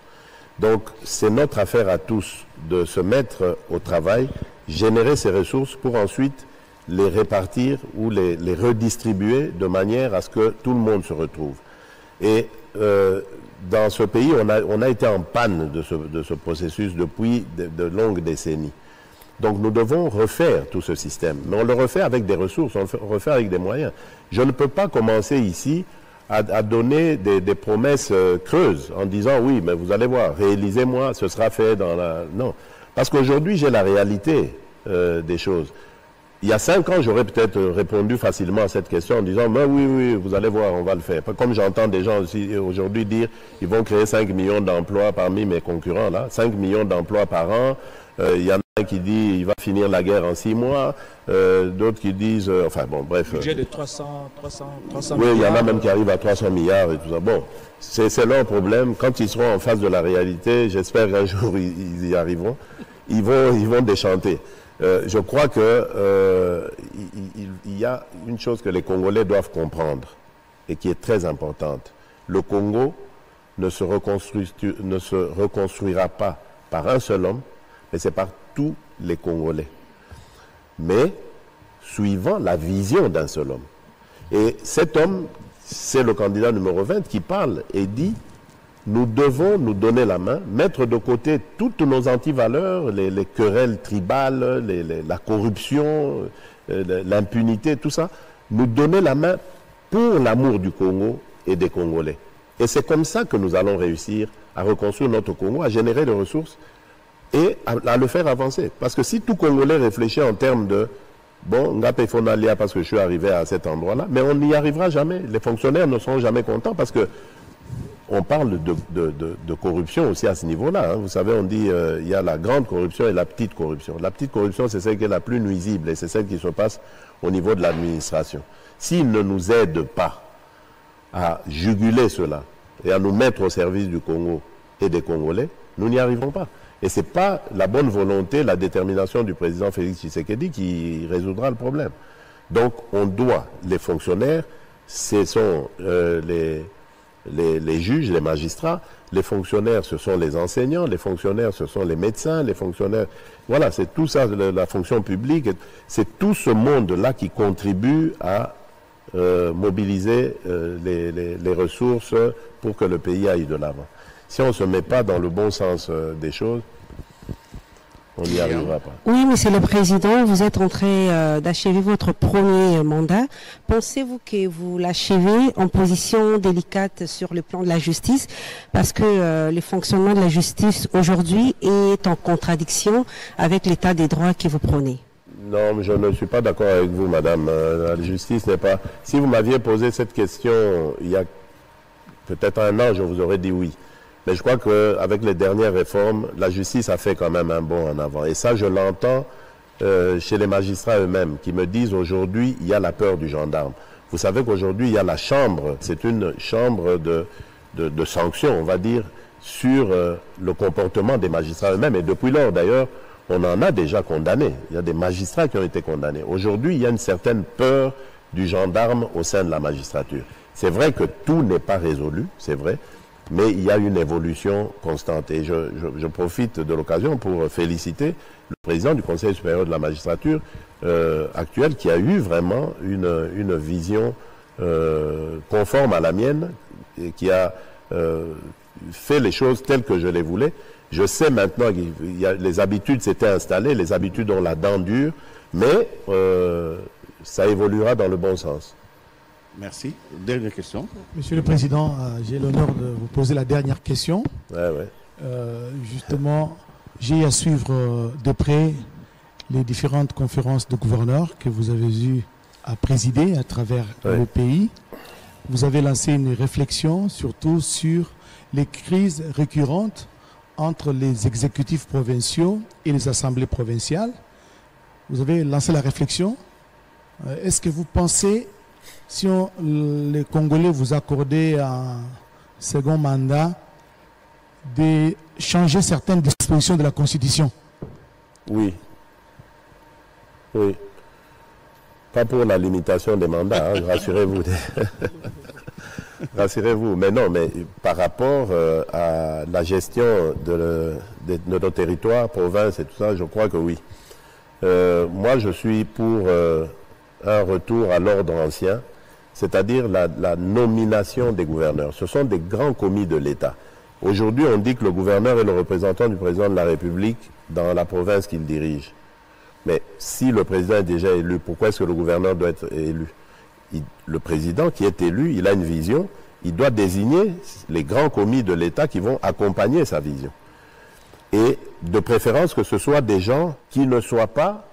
Donc, c'est notre affaire à tous de se mettre au travail, générer ces ressources pour ensuite les répartir ou les redistribuer de manière à ce que tout le monde se retrouve. Et dans ce pays, on a été en panne de ce processus depuis de longues décennies. Donc nous devons refaire tout ce système. Mais on le refait avec des ressources, on le refait avec des moyens. Je ne peux pas commencer ici à donner des promesses creuses en disant oui, mais vous allez voir, réalisez-moi, ce sera fait dans la... Non. Parce qu'aujourd'hui, j'ai la réalité des choses. Il y a 5 ans, j'aurais peut-être répondu facilement à cette question en disant mais oui, vous allez voir, on va le faire. Comme j'entends des gens aussi aujourd'hui dire ils vont créer 5 millions d'emplois parmi mes concurrents, là, 5 millions d'emplois par an. Il y en a un qui dit il va finir la guerre en 6 mois, d'autres qui disent, enfin bon, bref. Budget de 300 oui, il y en a même qui arrivent à 300 milliards et tout ça. Bon, c'est leur problème. Quand ils seront en face de la réalité, j'espère qu'un jour ils y arriveront, ils vont déchanter. Je crois que il y a une chose que les Congolais doivent comprendre et qui est très importante. Le Congo ne se reconstruira pas par un seul homme, mais c'est par tous les Congolais. Mais suivant la vision d'un seul homme. Et cet homme, c'est le candidat numéro 20 qui parle et dit nous devons nous donner la main, mettre de côté toutes nos antivaleurs, les querelles tribales, la corruption, l'impunité, tout ça, nous donner la main pour l'amour du Congo et des Congolais. Et c'est comme ça que nous allons réussir à reconstruire notre Congo, à générer des ressources et à le faire avancer. Parce que si tout Congolais réfléchit en termes de bon, Ngapé Fonalia parce que je suis arrivé à cet endroit-là, mais on n'y arrivera jamais. Les fonctionnaires ne seront jamais contents parce que on parle de corruption aussi à ce niveau-là. Hein. Vous savez, on dit il y a la grande corruption et la petite corruption. La petite corruption, c'est celle qui est la plus nuisible et c'est celle qui se passe au niveau de l'administration. S'ils ne nous aident pas à juguler cela et à nous mettre au service du Congo et des Congolais, nous n'y arriverons pas. Et ce n'est pas la bonne volonté, la détermination du président Félix Tshisekedi qui résoudra le problème. Donc, on doit, les fonctionnaires, ce sont les juges, les magistrats, les fonctionnaires, ce sont les enseignants, les fonctionnaires, ce sont les médecins, les fonctionnaires... Voilà, c'est tout ça, la fonction publique, c'est tout ce monde-là qui contribue à mobiliser les ressources pour que le pays aille de l'avant. Si on ne se met pas dans le bon sens des choses, on n'y arrivera pas. Oui, Monsieur le Président, vous êtes en train d'achever votre premier mandat. Pensez-vous que vous l'achevez en position délicate sur le plan de la justice parce que le fonctionnement de la justice aujourd'hui est en contradiction avec l'état des droits que vous prônez? Non, je ne suis pas d'accord avec vous, madame. La justice n'est pas... Si vous m'aviez posé cette question il y a peut-être 1 an, je vous aurais dit oui. Mais je crois qu'avec les dernières réformes, la justice a fait quand même un bond en avant. Et ça, je l'entends chez les magistrats eux-mêmes, qui me disent aujourd'hui, il y a la peur du gendarme. Vous savez qu'aujourd'hui, il y a la chambre, c'est une chambre de sanctions, on va dire, sur le comportement des magistrats eux-mêmes. Et depuis lors, d'ailleurs, on en a déjà condamné. Il y a des magistrats qui ont été condamnés. Aujourd'hui, il y a une certaine peur du gendarme au sein de la magistrature. C'est vrai que tout n'est pas résolu, c'est vrai, mais il y a une évolution constante. Et je profite de l'occasion pour féliciter le président du Conseil supérieur de la magistrature actuel, qui a eu vraiment une vision conforme à la mienne, et qui a fait les choses telles que je les voulais. Je sais maintenant que les habitudes s'étaient installées, les habitudes ont la dent dure, mais ça évoluera dans le bon sens. Merci. Dernière question. Monsieur le Président, j'ai l'honneur de vous poser la dernière question. Ouais. Justement, j'ai à suivre de près les différentes conférences de gouverneurs que vous avez eu à présider à travers le pays. Vous avez lancé une réflexion surtout sur les crises récurrentes entre les exécutifs provinciaux et les assemblées provinciales. Vous avez lancé la réflexion. Est-ce que vous pensez, si les Congolais vous accordaient un second mandat, de changer certaines dispositions de la Constitution? Oui. Oui. Pas pour la limitation des mandats, hein, rassurez-vous. Rassurez-vous. Mais non, mais par rapport à la gestion de nos territoires, provinces et tout ça, je crois que oui. Moi, je suis pour un retour à l'ordre ancien, c'est-à-dire la nomination des gouverneurs. Ce sont des grands commis de l'État. Aujourd'hui, on dit que le gouverneur est le représentant du président de la République dans la province qu'il dirige. Mais si le président est déjà élu, pourquoi est-ce que le gouverneur doit être élu? Le président qui est élu, il a une vision, il doit désigner les grands commis de l'État qui vont accompagner sa vision. Et de préférence que ce soit des gens qui ne soient pas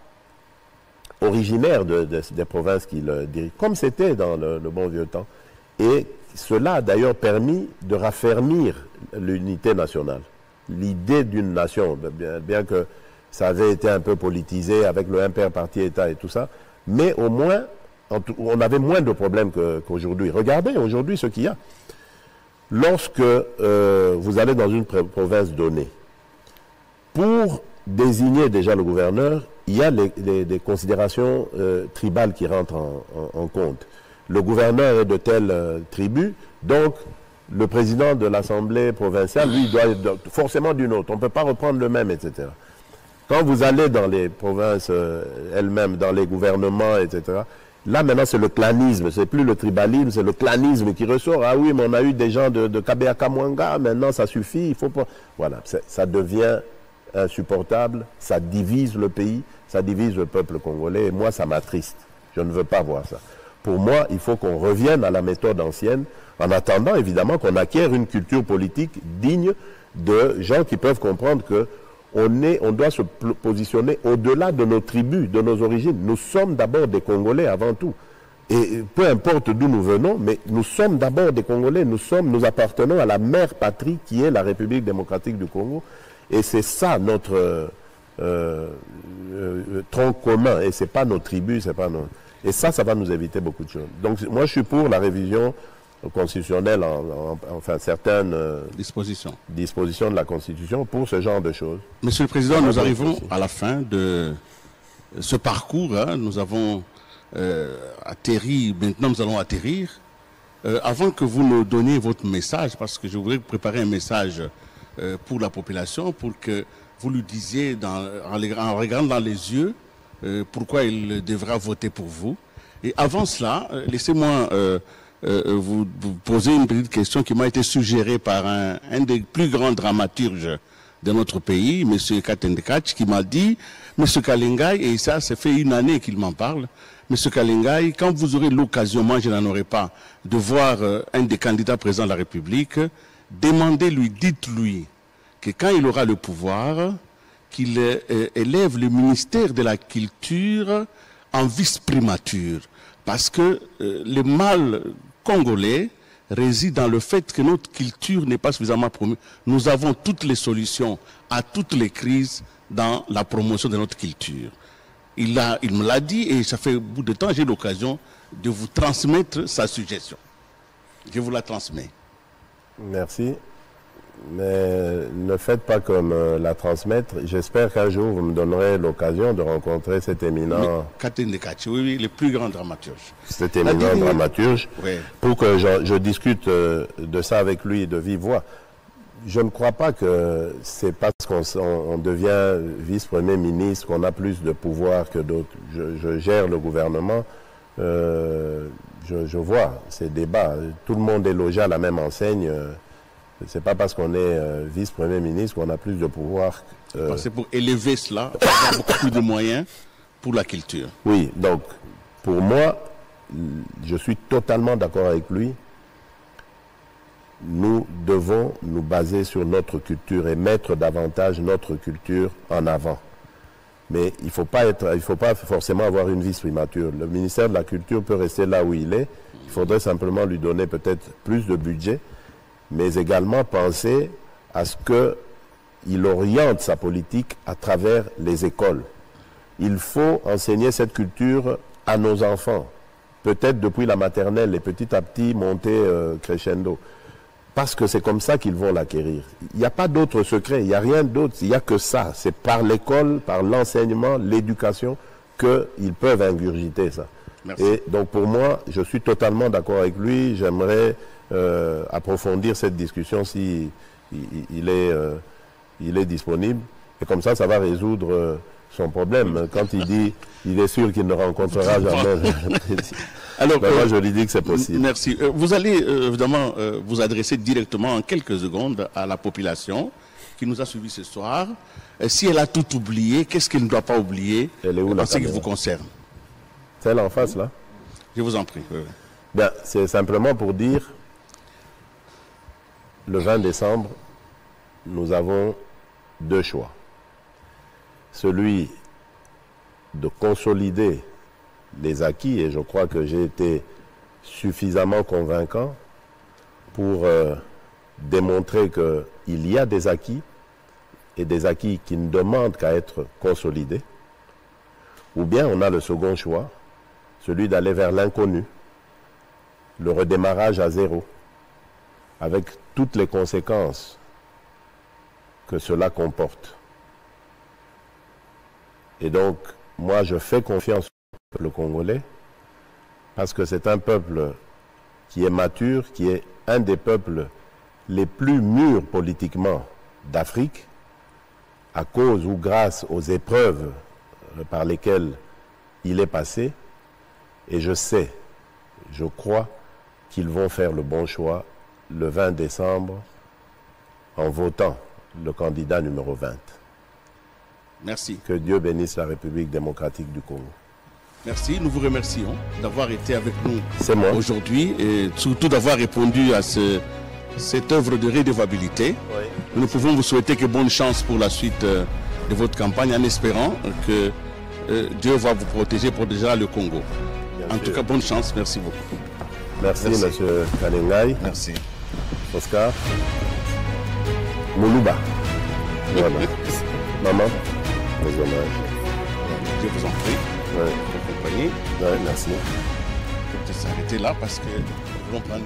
originaires des provinces qu'il dirige, comme c'était dans le bon vieux temps. Et cela a d'ailleurs permis de raffermir l'unité nationale. L'idée d'une nation, bien que ça avait été un peu politisé avec le impair parti-État et tout ça, mais au moins, on avait moins de problèmes qu'aujourd'hui. Regardez aujourd'hui ce qu'il y a. Lorsque vous allez dans une province donnée, pour désigner déjà le gouverneur, il y a des considérations tribales qui rentrent en compte. Le gouverneur est de telle tribu, donc le président de l'Assemblée provinciale, lui, doit être forcément d'une autre. On ne peut pas reprendre le même, etc. Quand vous allez dans les provinces elles-mêmes, dans les gouvernements, etc., là, maintenant, c'est le clanisme. C'est plus le tribalisme, c'est le clanisme qui ressort. Ah oui, mais on a eu des gens de Kabea-Kamwanga, maintenant, ça suffit, il faut pas... Voilà, ça devient insupportable, ça divise le pays, ça divise le peuple congolais, et moi, ça m'attriste. Je ne veux pas voir ça. Pour moi, il faut qu'on revienne à la méthode ancienne, en attendant, évidemment, qu'on acquiert une culture politique digne de gens qui peuvent comprendre que on doit se positionner au-delà de nos tribus, de nos origines. Nous sommes d'abord des Congolais avant tout. Et peu importe d'où nous venons, mais nous sommes d'abord des Congolais. Nous appartenons à la mère patrie qui est la République démocratique du Congo. Et c'est ça notre tronc commun. Et ce n'est pas nos tribus, c'est pas nos... Et ça va nous éviter beaucoup de choses. Donc moi, je suis pour la révision constitutionnelle, enfin certaines dispositions de la Constitution pour ce genre de choses. Monsieur le Président, nous arrivons à la fin de ce parcours. Hein. Nous avons atterri, maintenant nous allons atterrir. Avant que vous nous donniez votre message, parce que je voudrais préparer un message pour la population, pour que vous lui disiez, en regardant dans les yeux, pourquoi il devra voter pour vous. Et avant cela, laissez-moi vous poser une petite question qui m'a été suggérée par un des plus grands dramaturges de notre pays, M. Katendekach, qui m'a dit, M. Kalengai, et ça fait une année qu'il m'en parle, M. Kalengai, quand vous aurez l'occasion, moi je n'en aurai pas, de voir un des candidats présidents de la République, demandez-lui, dites-lui, que quand il aura le pouvoir, qu'il élève le ministère de la Culture en vice-primature. Parce que le mal congolais réside dans le fait que notre culture n'est pas suffisamment promue. Nous avons toutes les solutions à toutes les crises dans la promotion de notre culture. Il me l'a dit et ça fait un bout de temps, j'ai l'occasion de vous transmettre sa suggestion. Je vous la transmets. Merci. Mais ne faites pas comme la transmettre. J'espère qu'un jour, vous me donnerez l'occasion de rencontrer cet éminent... Catherine Kachi, oui, le plus grand dramaturge. Cet éminent dramaturge, oui. Pour que je discute de ça avec lui de vive voix. Je ne crois pas que c'est parce qu'on devient vice-premier ministre qu'on a plus de pouvoir que d'autres. Je gère le gouvernement. Je vois ces débats. Tout le monde est logé à la même enseigne. C'est pas parce qu'on est vice-premier ministre qu'on a plus de pouvoir. C'est pour élever cela, avoir beaucoup plus de moyens pour la culture. Oui, donc pour moi, je suis totalement d'accord avec lui. Nous devons nous baser sur notre culture et mettre davantage notre culture en avant. Mais il ne faut pas forcément avoir une vice-primature. Le ministère de la Culture peut rester là où il est. Il faudrait simplement lui donner peut-être plus de budget, mais également penser à ce qu'il oriente sa politique à travers les écoles. Il faut enseigner cette culture à nos enfants, peut-être depuis la maternelle et petit à petit monter crescendo. Parce que c'est comme ça qu'ils vont l'acquérir. Il n'y a pas d'autre secret, il n'y a rien d'autre, il n'y a que ça. C'est par l'école, par l'enseignement, l'éducation qu'ils peuvent ingurgiter ça. Merci. Et donc pour moi, je suis totalement d'accord avec lui. J'aimerais approfondir cette discussion si il est disponible. Et comme ça va résoudre son problème. Quand il dit il est sûr qu'il ne rencontrera jamais. Alors, moi, je lui dis que c'est possible. Merci. Vous allez évidemment vous adresser directement en quelques secondes à la population qui nous a suivis ce soir. Si elle a tout oublié, qu'est-ce qu'elle ne doit pas oublier en ce qui vous concerne? Celle en face, là? Je vous en prie. Oui. Ben, c'est simplement pour dire, le 20 décembre, nous avons deux choix. Celui de consolider les acquis, et je crois que j'ai été suffisamment convaincant pour démontrer qu'il y a des acquis, et des acquis qui ne demandent qu'à être consolidés. Ou bien on a le second choix, celui d'aller vers l'inconnu, le redémarrage à zéro, avec toutes les conséquences que cela comporte. Et donc, moi, je fais confiance au peuple congolais parce que c'est un peuple qui est mature, qui est un des peuples les plus mûrs politiquement d'Afrique, à cause ou grâce aux épreuves par lesquelles il est passé. Et je sais, je crois qu'ils vont faire le bon choix le 20 décembre en votant le candidat numéro 20. Merci. Que Dieu bénisse la République démocratique du Congo. Merci, nous vous remercions d'avoir été avec nous aujourd'hui et surtout d'avoir répondu à cette œuvre de redevabilité. Oui. Nous pouvons vous souhaiter que bonne chance pour la suite de votre campagne en espérant que Dieu va vous protéger pour déjà le Congo. En tout cas, bonne chance. Merci beaucoup. Merci. Monsieur Kalengai. Merci. Oscar. Moulouba. Voilà. Maman, les hommages. Je vous en prie. Ouais. Vous accompagner. Ouais, merci. Je vais s'arrêter là parce que nous voulons prendre...